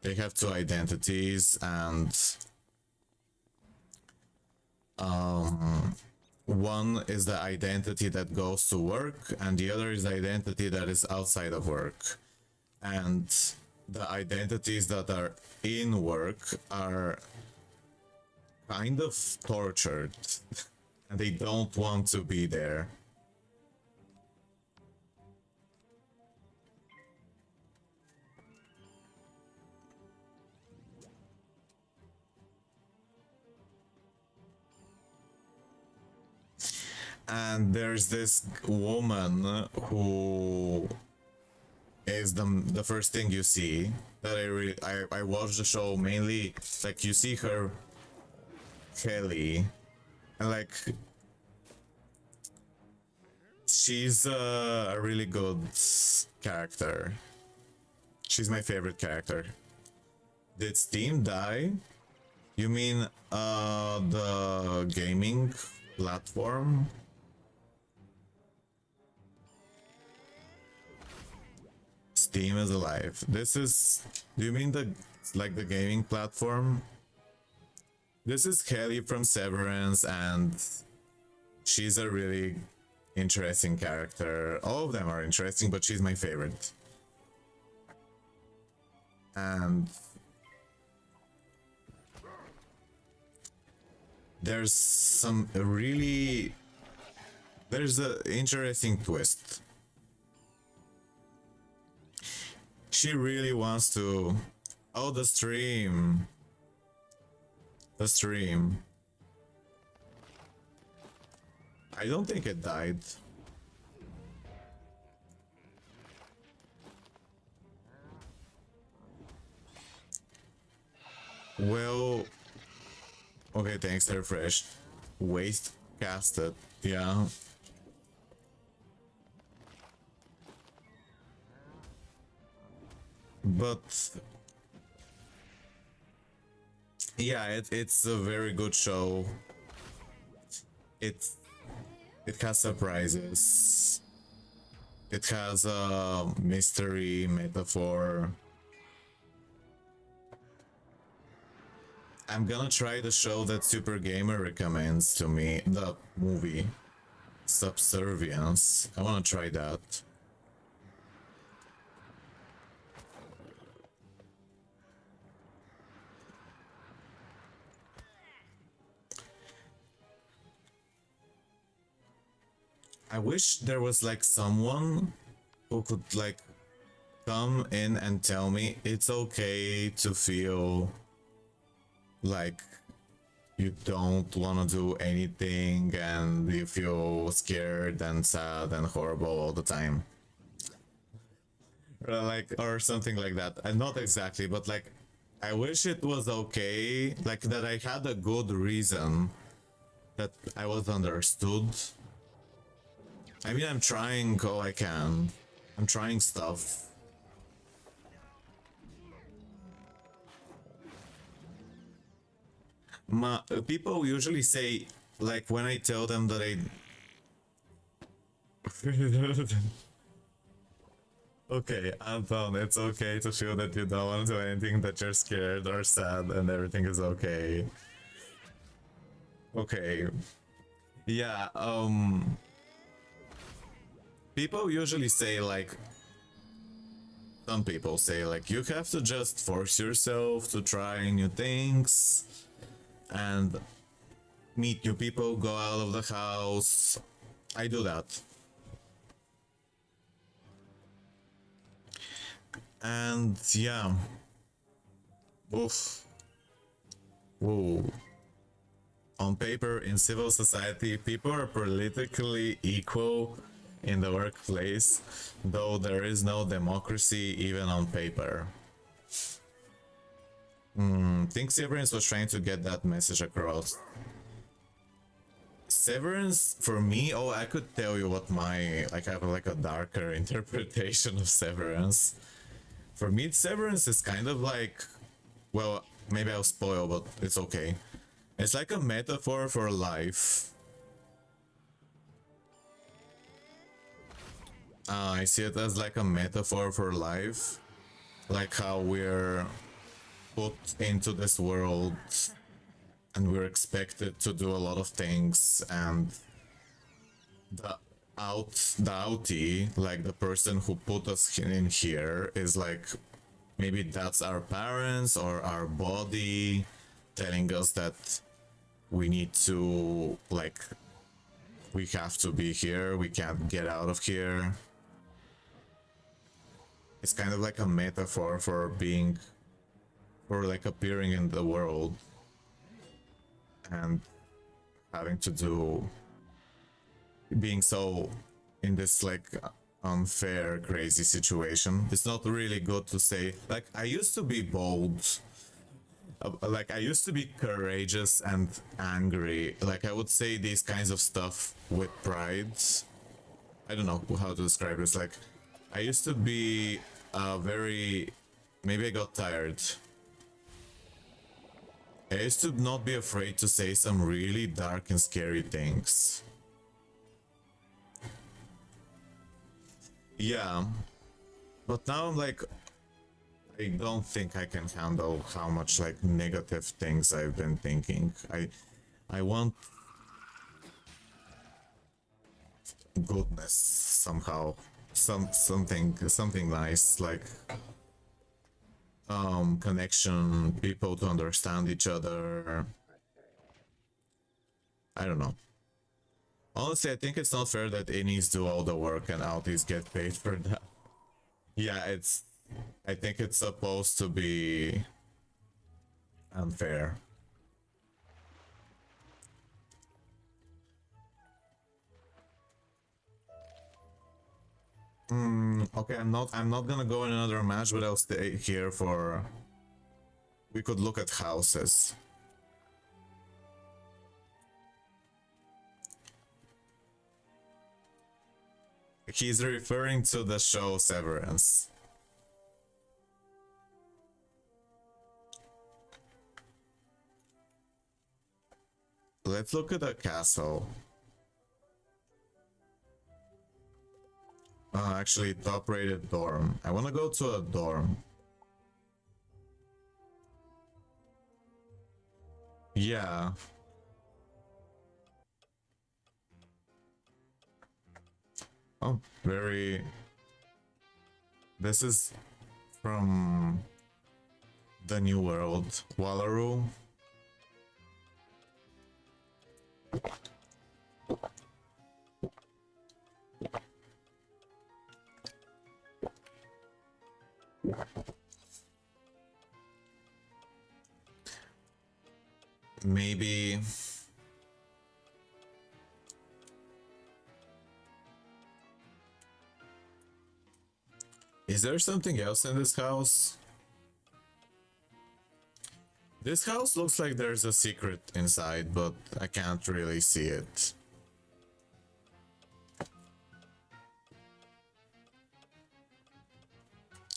They have two identities, and one is the identity that goes to work, and the other is the identity that is outside of work. And the identities that are in work are kind of tortured. And they don't want to be there. And there's this woman who is the first thing you see that I watched the show mainly, like, you see her, Kelly, and like she's a really good character. She's my favorite character. Did Steam die? You mean the gaming platform? Steam is alive. This is, do you mean the, like, the gaming platform? This is Kelly from Severance, and she's a really interesting character. All of them are interesting, but she's my favorite. And there's some really, there's an interesting twist. She really wants to, oh, the stream. The stream. I don't think it died. Well, Okay, thanks, refresh. Waste casted. Yeah. But yeah, it's a very good show. It it has surprises. It has a mystery metaphor. I'm gonna try the show that Super Gamer recommends to me, the movie Subservience. I wanna try that. I wish there was like someone who could like come in and tell me it's okay to feel like you don't want to do anything and you feel scared and sad and horrible all the time. Like, or something like that. And not exactly, but like, I wish it was okay, like that I had a good reason, that I was understood. I mean, I'm trying all I can. I'm trying stuff. People usually say, like, when I tell them that I... Okay, Anton, it's okay to feel that you don't want to do anything, that you're scared or sad and everything is okay. Okay. Yeah, people usually say like, some people say like, you have to just force yourself to try new things and meet new people, go out of the house. I do that. And yeah. Oof. Whoa. On paper, in civil society, people are politically equal in the workplace, though there is no democracy even on paper. Think Severance was trying to get that message across. Severance, for me, oh, I could tell you what my, like, I have like a darker interpretation of Severance. For me, Severance is kind of like, well, maybe I'll spoil, but it's okay. It's like a metaphor for life. I see it as like a metaphor for life. Like how we're put into this world and we're expected to do a lot of things, and the outie, like the person who put us in here, is like, maybe that's our parents or our body telling us that we need to, like, we have to be here, we can't get out of here. It's kind of like a metaphor for being, for like appearing in the world and having to do, being so in this like unfair, crazy situation. It's not really good to say, like, I used to be bold. Like, I used to be courageous and angry. Like, I would say these kinds of stuff with pride. I don't know how to describe it. It's like, I used to be very... Maybe I got tired. I used to not be afraid to say some really dark and scary things. Yeah. But now I'm like, I don't think I can handle how much like negative things I've been thinking. I want goodness somehow. Something nice, like connection, people to understand each other. I don't know. Honestly, I think it's not fair that innies do all the work and outies get paid for that. Yeah, I think it's supposed to be unfair. Okay, I'm not gonna go in another match, but I'll stay here for... We could look at houses. He's referring to the show Severance. Let's look at the castle. Actually, top rated dorm. I wanna go to a dorm. Yeah. Oh, very... This is from the New World. Wallaroo. Maybe... Is there something else in this house? This house looks like there's a secret inside, but I can't really see it.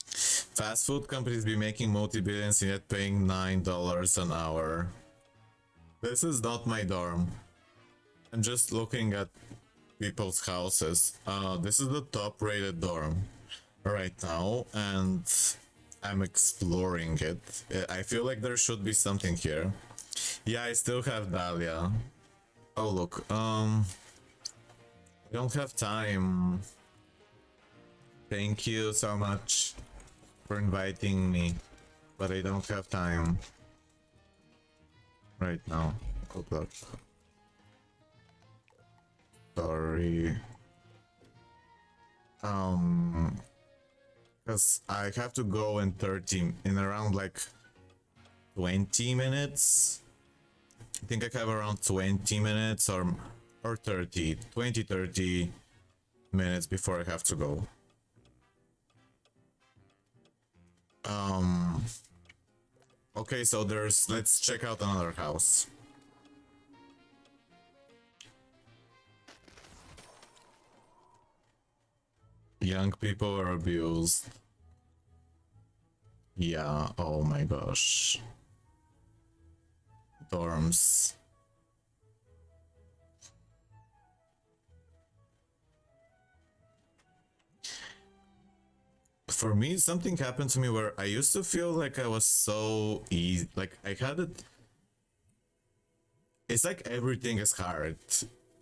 Fast food companies be making multi-billions yet paying $9 an hour. This is not my dorm. I'm just looking at people's houses. This is the top rated dorm right now, and I'm exploring it. I feel like there should be something here. Yeah, I still have Dahlia. Oh look, I don't have time. Thank you so much for inviting me, but I don't have time right now. Good luck. Sorry. Because I have to go in around like 20 minutes. I think I have around 20 minutes or 30 minutes before I have to go. Okay, so let's check out another house. Young people are abused. Yeah, oh my gosh. Dorms. For me, something happened to me where I used to feel like I was so easy, like I had it. It's like everything is hard.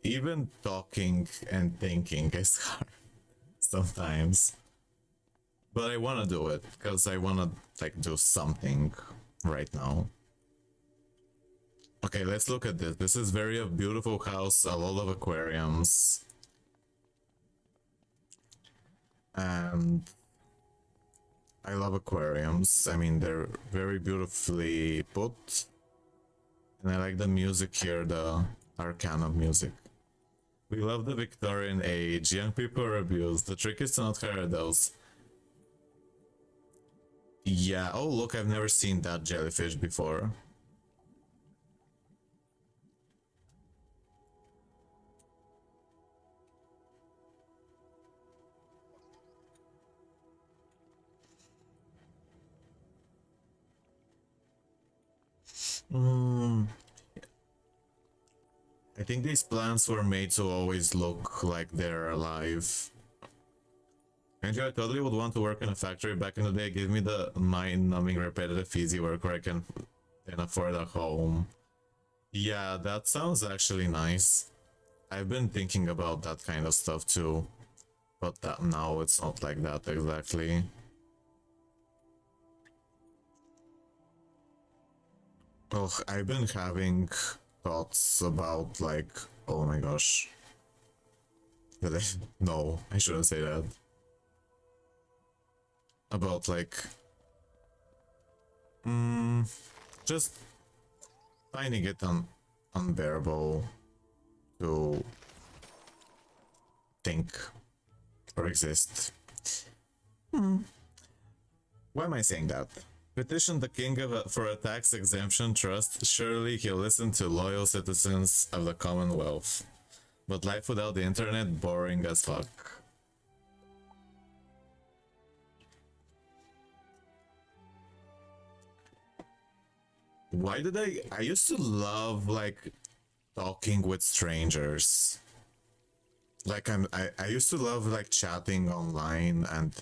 Even talking and thinking is hard sometimes. But I want to do it because I want to like do something right now. Okay, let's look at this. This is a beautiful house, a lot of aquariums. And I love aquariums. I mean, they're very beautifully put. And I like the music here, the Arcana music. We love the Victorian age. Young people are abused. The trick is to not hire those. Yeah, oh look, I've never seen that jellyfish before. I think these plants were made to always look like they're alive. Andrew, I totally would want to work in a factory back in the day. Give me the mind-numbing, repetitive, easy work where I can afford a home. Yeah, that sounds actually nice. I've been thinking about that kind of stuff too. But now it's not like that exactly. Oh, I've been having thoughts about like, oh my gosh. No, I shouldn't say that. About like, just finding it unbearable to think or exist. Why am I saying that? Petition the king for a tax exemption trust. Surely he'll listen to loyal citizens of the Commonwealth. But life without the internet, boring as fuck. why did I used to love like talking with strangers. Like I used to love like chatting online and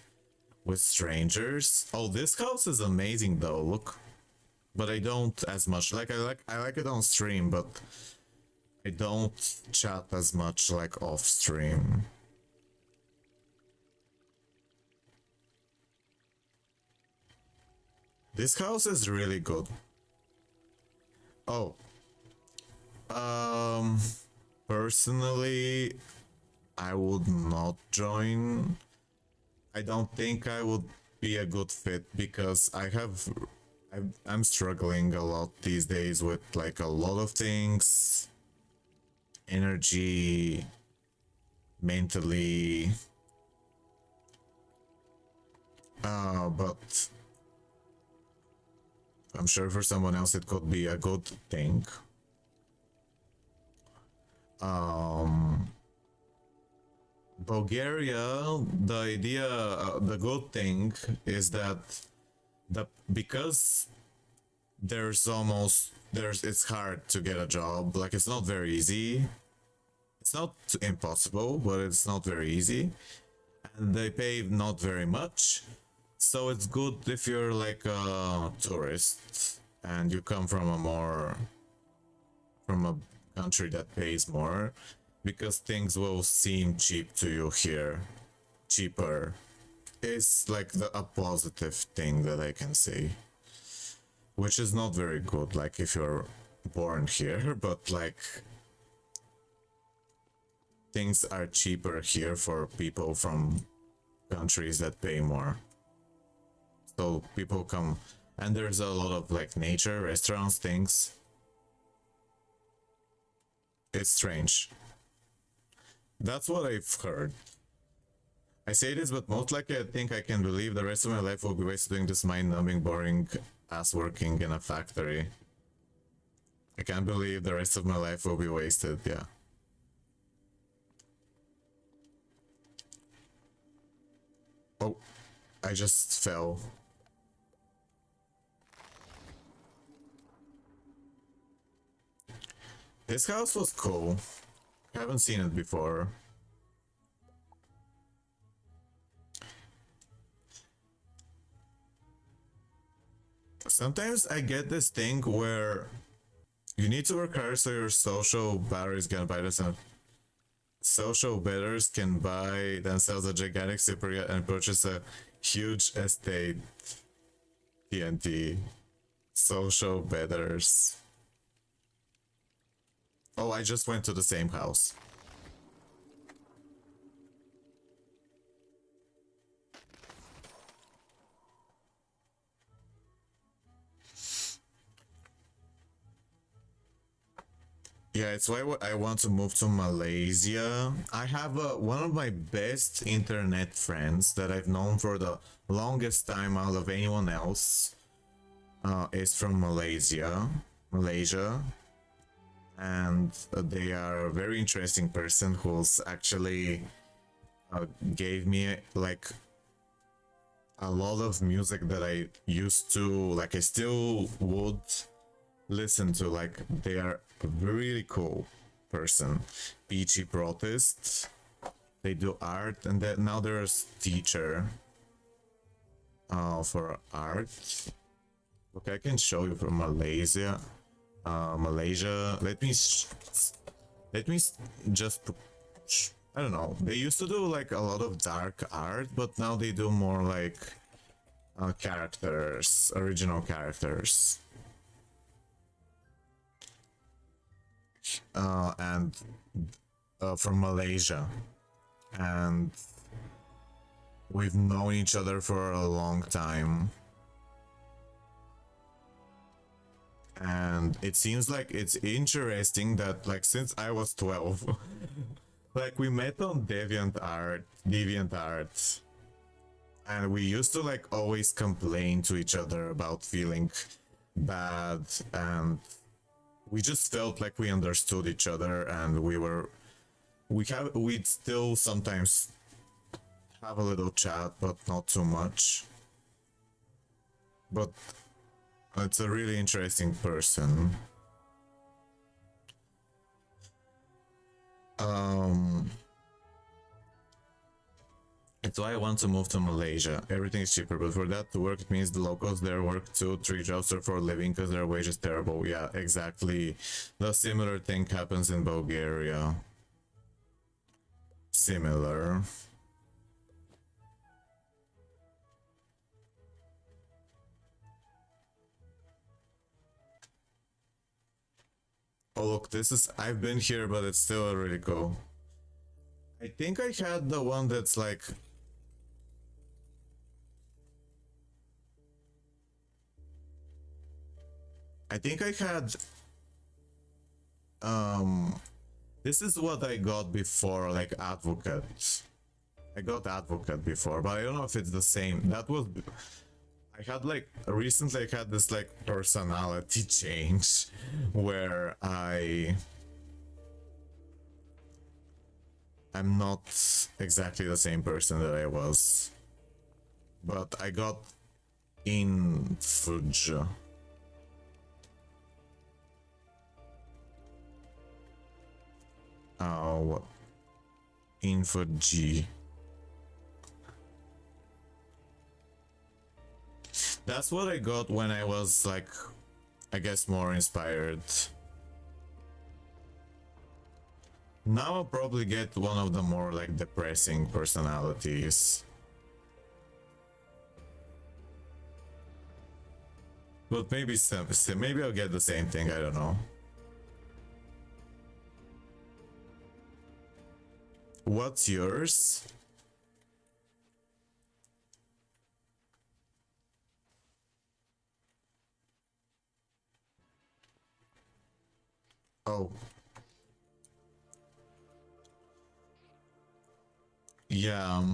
with strangers. Oh, this house is amazing though. Look, but I don't as much. I like it on stream, but I don't chat as much like off stream. This house is really good. Oh, um, personally, I would not join. I don't think I would be a good fit because I'm struggling a lot these days with like a lot of things, energy, mentally. But I'm sure for someone else it could be a good thing. Bulgaria, the idea, the good thing is that because it's hard to get a job. Like it's not very easy. It's not impossible, but it's not very easy, and they pay not very much. So it's good if you're like a tourist and you come from a country that pays more, because things will seem cheap to you here. Cheaper. It's like a positive thing that I can say. Which is not very good, like if you're born here, but like things are cheaper here for people from countries that pay more. So people come, and there's a lot of like nature, restaurants, things. It's strange. That's what I've heard. I say this, but most likely I think I can believe the rest of my life will be wasted doing this mind-numbing, boring ass working in a factory. I can't believe the rest of my life will be wasted, yeah. Oh, I just fell. This house was cool. I haven't seen it before. Sometimes I get this thing where you need to work hard so your social batteries can buy this. Social betters can buy themselves a gigantic super yacht and purchase a huge estate. TNT. Social betters. Oh, I just went to the same house. Yeah, it's why I want to move to Malaysia. I have one of my best internet friends that I've known for the longest time out of anyone else is from Malaysia. And they are a very interesting person who's actually gave me like a lot of music that I used to, like I still would listen to. Like they are a really cool person. Peachy Protest. They do art, and then now there's teacher for art. Okay, I can show you from Malaysia. Malaysia. Let me just. I don't know. They used to do like a lot of dark art, but now they do more like characters, original characters. And from Malaysia, and we've known each other for a long time, and it seems like it's interesting that like since I was 12 like we met on DeviantArt, and we used to like always complain to each other about feeling bad, and we just felt like we understood each other, and we'd still sometimes have a little chat, but not too much. But It's a really interesting person. Um, it's why I want to move to Malaysia. Everything is cheaper, but for that to work, it means the locals there work 2, 3 jobs for a living because their wage is terrible. Yeah, exactly. The similar thing happens in Bulgaria. Similar. Oh look, this is, I've been here, but it's still really cool. I think I had the one that's like, I think I had, this is what I got before, like advocate. I got advocate before, but I don't know if it's the same. That was, I had like, recently I had this like personality change where I'm not exactly the same person that I was. But I got in Fuji. Oh, Info G. That's what I got when I was like, I guess, more inspired. Now I'll probably get one of the more like depressing personalities. But maybe maybe I'll get the same thing, I don't know. What's yours? Oh. Yeah.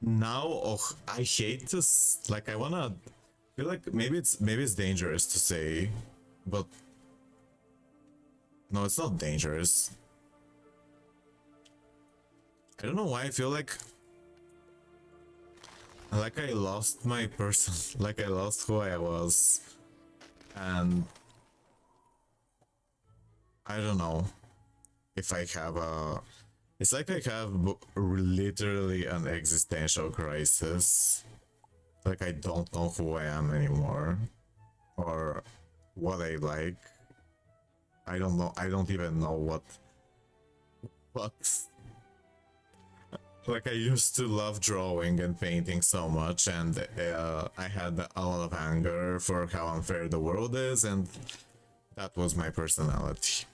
Now, oh, I hate this. Like, I wanna feel like maybe it's dangerous to say, but no, it's not dangerous. I don't know why I feel like I lost my person, like I lost who I was, and I don't know if I have a. It's like I have literally an existential crisis. Like I don't know who I am anymore, or what I like. I don't know. I don't even know what. Like I used to love drawing and painting so much, and I had a lot of anger for how unfair the world is, and that was my personality.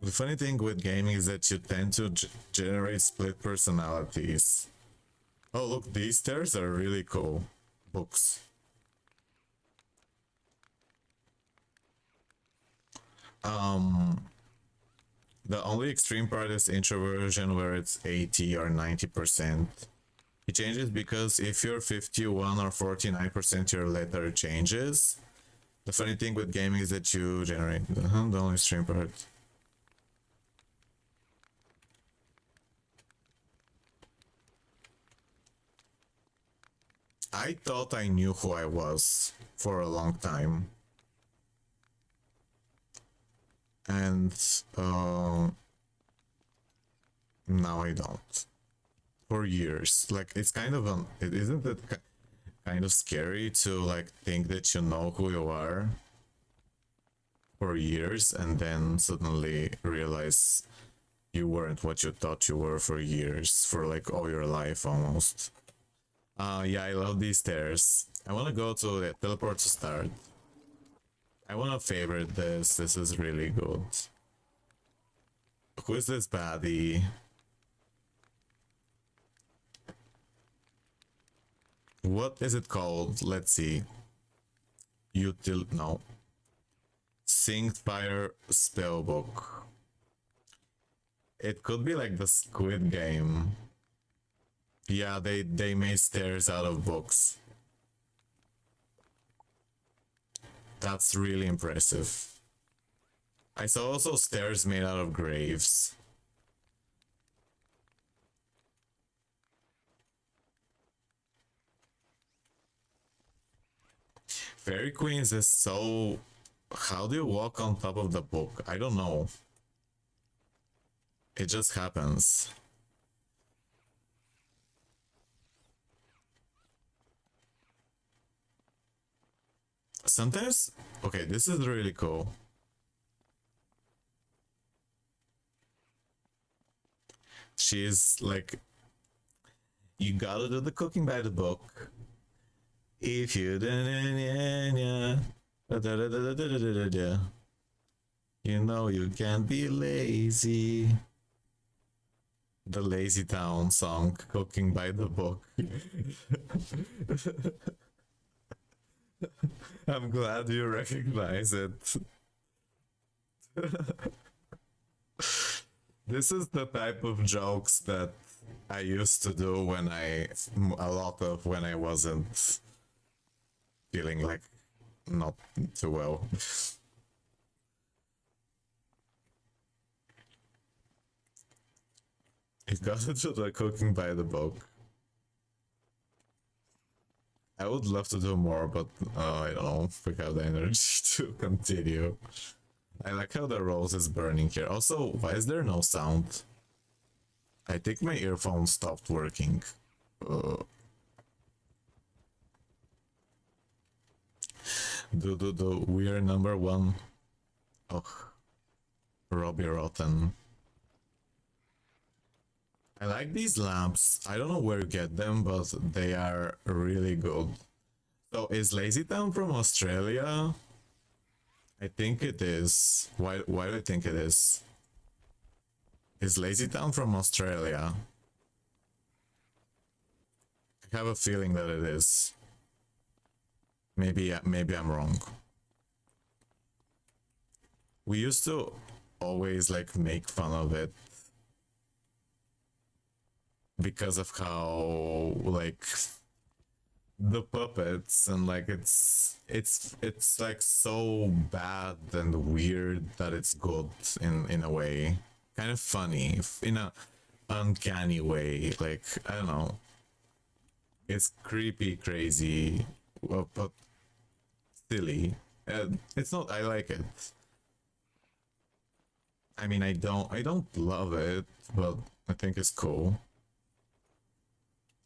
The funny thing with gaming is that you tend to generate split personalities. Oh look, these stairs are really cool. Books. The only extreme part is introversion where it's 80 or 90%. It changes because if you're 51 or 49%, your letter changes. The funny thing with gaming is that you generate the only extreme part. I thought I knew who I was for a long time. And now I don't. For years. Like, it's kind of it isn't it kind of scary to like think that you know who you are for years and then suddenly realize you weren't what you thought you were for years, for like all your life almost. Yeah, I love these stairs. I want to go to the teleport to start. I want to favorite this. This is really good. Who is this baddie? What is it called? Let's see. No. Syncfire Spellbook. It could be like the Squid Game. Yeah, they made stairs out of books. That's really impressive. I saw also stairs made out of graves. Fairy Queens is so... How do you walk on top of the book? I don't know. It just happens. Sometimes... Okay, this is really cool. She's like... You gotta do the cooking by the book. If you you know you can't be lazy. The Lazy Town song, Cooking by the Book. I'm glad you recognize it. This is the type of jokes that I used to do when I wasn't feeling like not too well. You gotta do the cooking by the book. I would love to do more, but I don't know if we have the energy to continue. I like how the rose is burning here. Also, why is there no sound? I think my earphone stopped working. We are number one. Oh, Robbie Rotten. I like these lamps. I don't know where you get them, but they are really good. So is Lazy Town from Australia? I think it is. Why do I think it is? Is Lazy Town from Australia? I have a feeling that it is. Maybe I'm wrong. We used to always like make fun of it because of how like the puppets and like it's like so bad and weird that it's good in a way, kind of funny in a uncanny way. Like I don't know, it's creepy, crazy, but silly. It's not. I like it. I mean, I don't love it, but I think it's cool.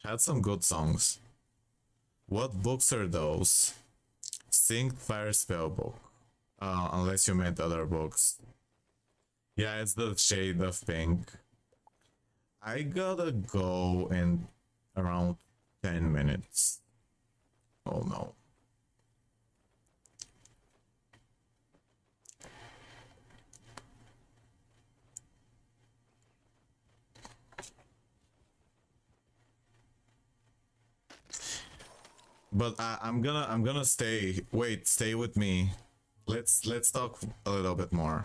Had some good songs. What books are those? Synced Fire Spell book. Unless you meant other books. Yeah, it's the shade of pink. I gotta go in around 10 minutes. Oh no. But I'm gonna stay. Wait, stay with me. Let's talk a little bit more.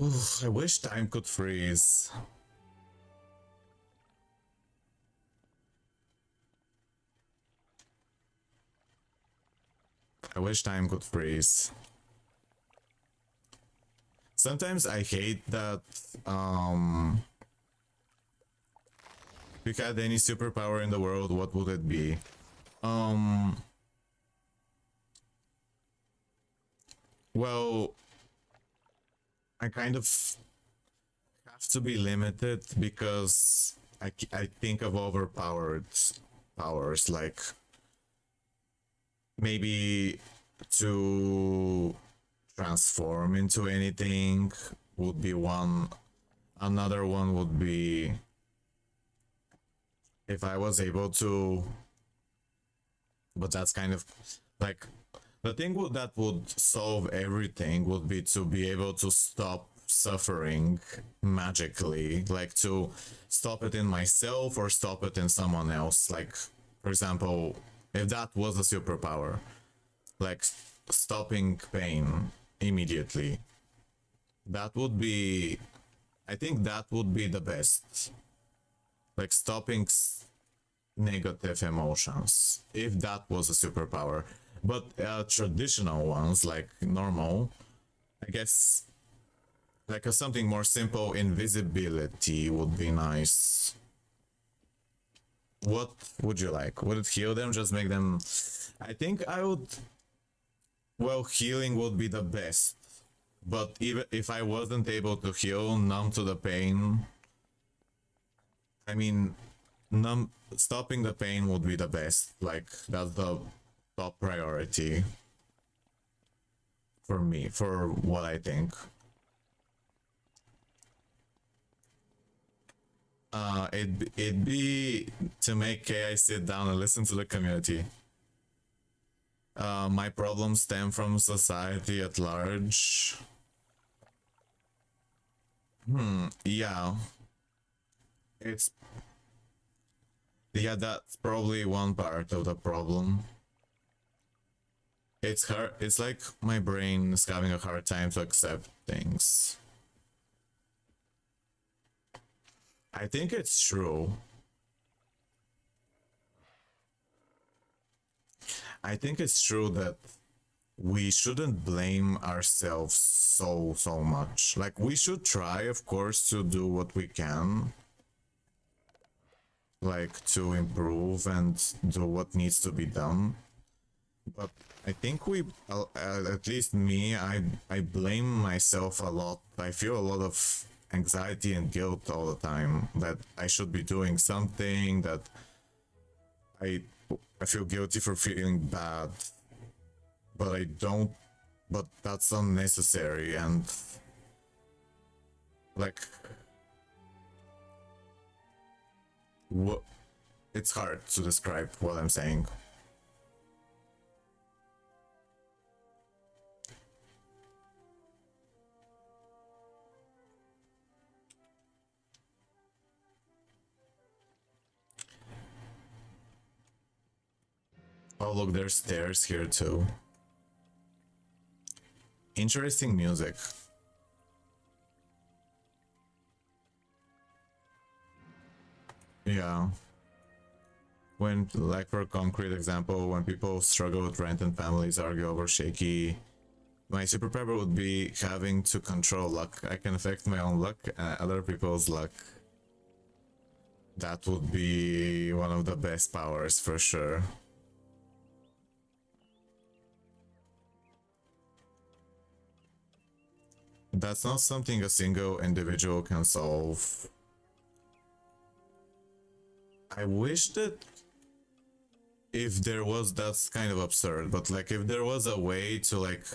Oof, I wish time could freeze. I wish time could freeze. Sometimes I hate that if you had any superpower in the world, what would it be? Well, I kind of have to be limited because I think of overpowered powers, like maybe to transform into anything would be one. Another one would be if I was able to, but that's kind of like the thing that would solve everything would be to be able to stop suffering magically, like to stop it in myself or stop it in someone else. Like, for example, if that was a superpower, like stopping pain immediately, that would be, I think that would be the best. Like stopping negative emotions, if that was a superpower. But traditional ones, like normal, I guess like something more simple, invisibility would be nice. What would you like? Would it heal them? Just make them... I think I would... Well, healing would be the best. But even if I wasn't able to heal, numb to the pain... I mean, stopping the pain would be the best. Like, that's the top priority. For me, for what I think. It'd be to make KI sit down and listen to the community. My problems stem from society at large. Yeah. It's... Yeah, that's probably one part of the problem. It's hard. It's like my brain is having a hard time to accept things. I think it's true. I think it's true that we shouldn't blame ourselves so much. Like, we should try, of course, to do what we can. Like, to improve and do what needs to be done. But I think we, at least me, I blame myself a lot. I feel a lot of anxiety and guilt all the time that I should be doing something, that I feel guilty for feeling bad, but I don't, but that's unnecessary. And like, what, it's hard to describe what I'm saying. Oh look, there's stairs here too. Interesting music. Yeah. When, like for a concrete example, when people struggle with rent and families argue over shaky, my superpower would be having to control luck. I can affect my own luck and other people's luck. That would be one of the best powers for sure. That's not something a single individual can solve. I wish that if there was, that's kind of absurd, but like if there was a way to like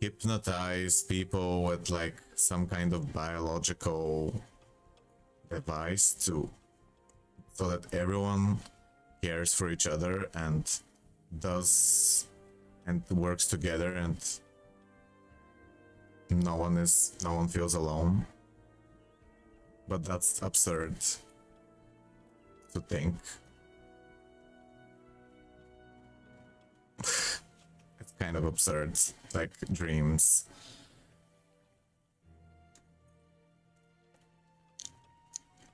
hypnotize people with like some kind of biological device to, so that everyone cares for each other and does and works together and no one feels alone. But that's absurd to think. It's kind of absurd, like dreams.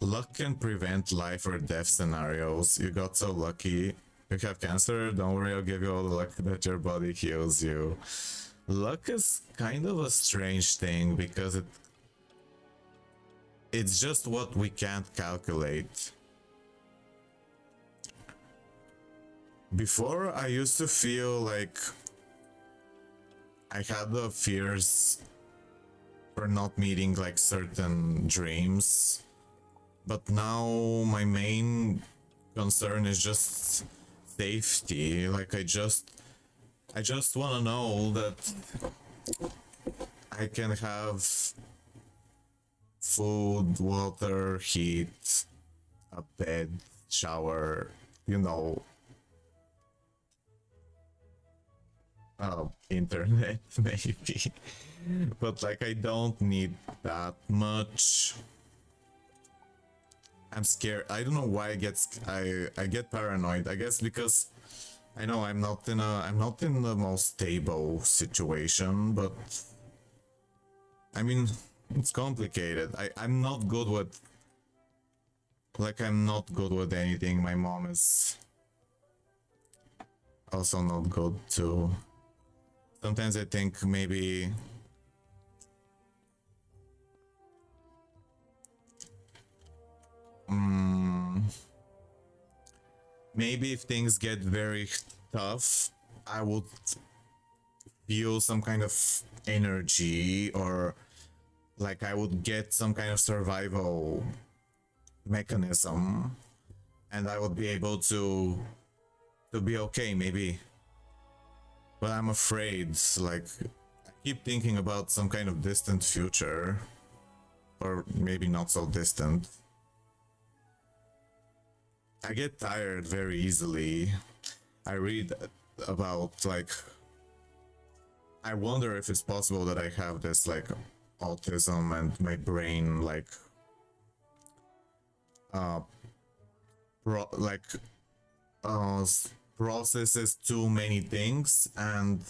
Luck can prevent life or death scenarios. You got so lucky. You have cancer? Don't worry, I'll give you all the luck that your body heals you. Luck is kind of a strange thing because it's just what we can't calculate. Before, I used to feel like I had the fears for not meeting like certain dreams, but now my main concern is just safety. Like I just want to know that I can have food, water, heat, a bed, shower, you know, internet maybe. But like I don't need that much. I'm scared. I don't know why I get paranoid. I guess because I know I'm not in the most stable situation, but I mean it's complicated. I'm not good with anything. My mom is also not good too. Sometimes I think maybe maybe if things get very tough, I would feel some kind of energy, or like I would get some kind of survival mechanism, and I would be able to be okay maybe. But I'm afraid, like, I keep thinking about some kind of distant future, or maybe not so distant. I get tired very easily. I read about, like, I wonder if it's possible that I have this, like, autism and my brain, like, like, processes too many things and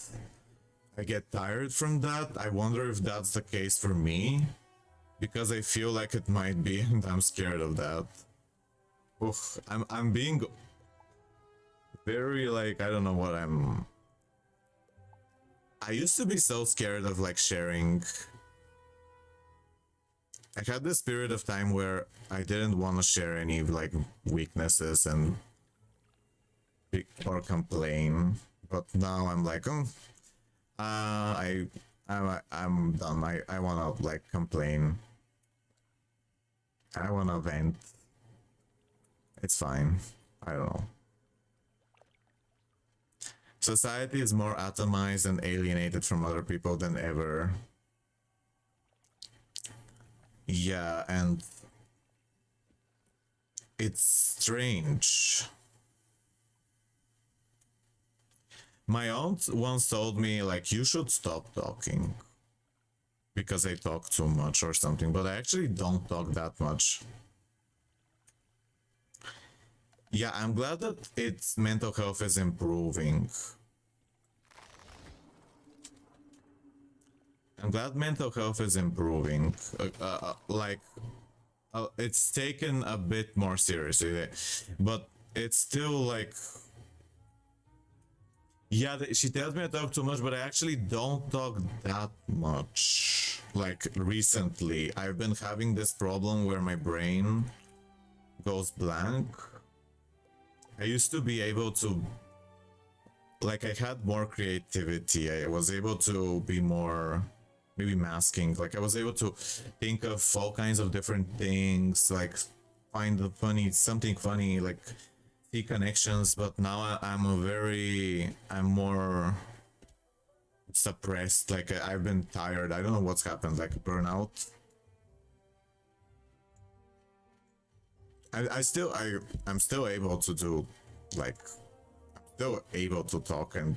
I get tired from that. I wonder if that's the case for me, because I feel like it might be, and I'm scared of that. Oof, I'm being very, like, I don't know what I used to be so scared of, like, sharing. I had this period of time where I didn't want to share any, like, weaknesses and or complain, but now I'm like, oh, I'm done. I wanna, like, complain. I wanna vent. It's fine. I don't know. Society is more atomized and alienated from other people than ever. Yeah, and it's strange. My aunt once told me, like, you should stop talking because I talk too much or something, but I actually don't talk that much. Yeah, I'm glad that its mental health is improving. I'm glad mental health is improving. It's taken a bit more seriously, but it's still like, yeah, she tells me I talk too much, but I actually don't talk that much. Like, recently, I've been having this problem where my brain goes blank. I used to be able to, like, I had more creativity. I was able to be more, maybe masking. Like, I was able to think of all kinds of different things, like, find the funny, something funny, like, see connections. But now I'm more suppressed. Like, I've been tired. I don't know what's happened, like burnout. I'm still able to do, like, I'm still able to talk, and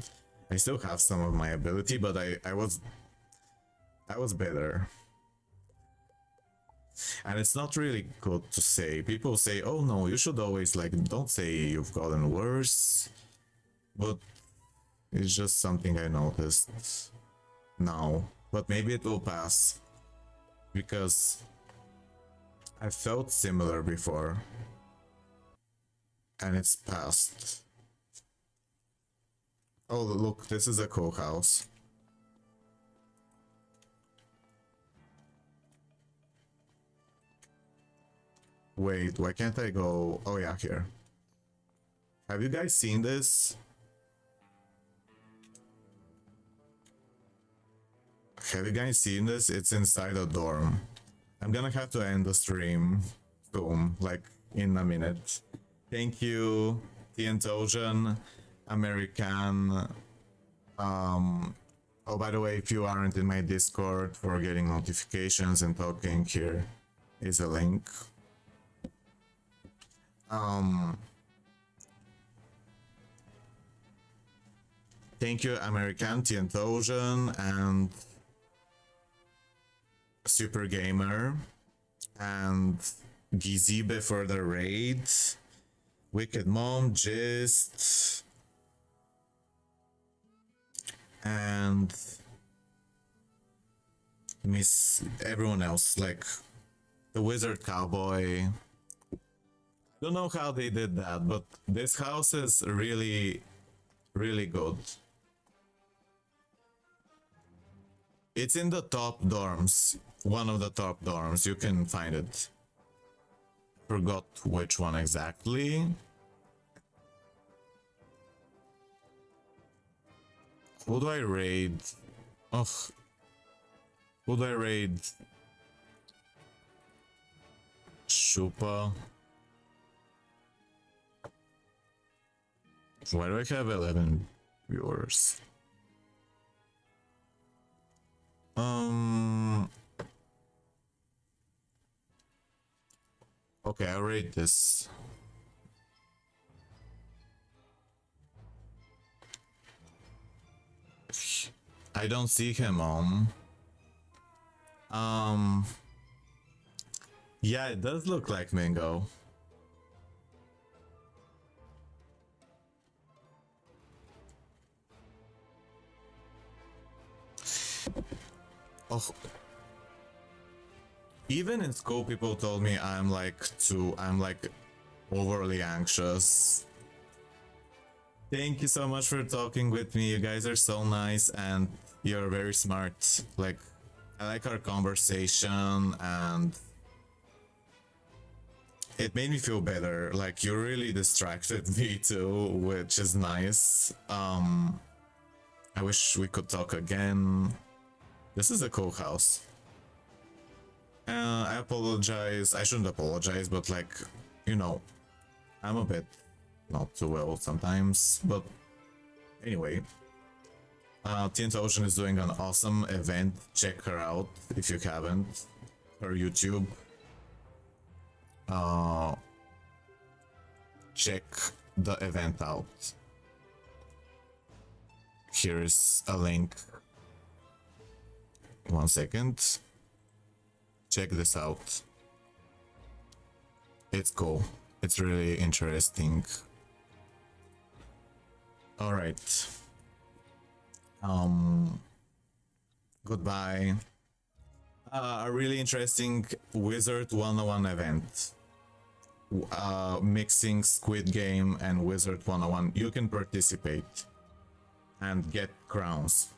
I still have some of my ability, but I was better. And it's not really good to say. People say, oh no, you should always, like, don't say you've gotten worse. But it's just something I noticed now. But maybe it will pass, because I felt similar before. And it's passed. Oh, look, this is a cool house. Wait, why can't I go? Oh yeah, here. Have you guys seen this? Have you guys seen this? It's inside a dorm. I'm gonna have to end the stream soon, like in a minute. Thank you, Tientogen, American. Oh, by the way, if you aren't in my Discord for getting notifications and talking, here is a link. Thank you, American, Tientogen, and Super Gamer, and Gizibe for the raid, Wicked Mom, Gist, and Miss everyone else, like the Wizard Cowboy. Don't know how they did that, but this house is really, really good. It's in the top dorms. One of the top dorms. You can find it. Forgot which one exactly. Who do I raid? Oh. Who do I raid? Shupa. Why do I have 11 viewers? Okay, I'll rate this. I don't see him on. Yeah, it does look like Mingo. Oh. Even in school, people told me I'm like overly anxious. Thank you so much for talking with me. You guys are so nice and you're very smart. Like, I like our conversation and it made me feel better. Like, you really distracted me too, which is nice. I wish we could talk again. This is a cool house. I apologize. I shouldn't apologize, but like, you know, I'm a bit not too well sometimes. But anyway, Tint Ocean is doing an awesome event. Check her out if you haven't. Her YouTube. Check the event out. Here is a link. 1 second. Check this out. It's cool. It's really interesting. All right. Goodbye. A really interesting Wizard101 event. Mixing Squid Game and Wizard101. You can participate and get crowns.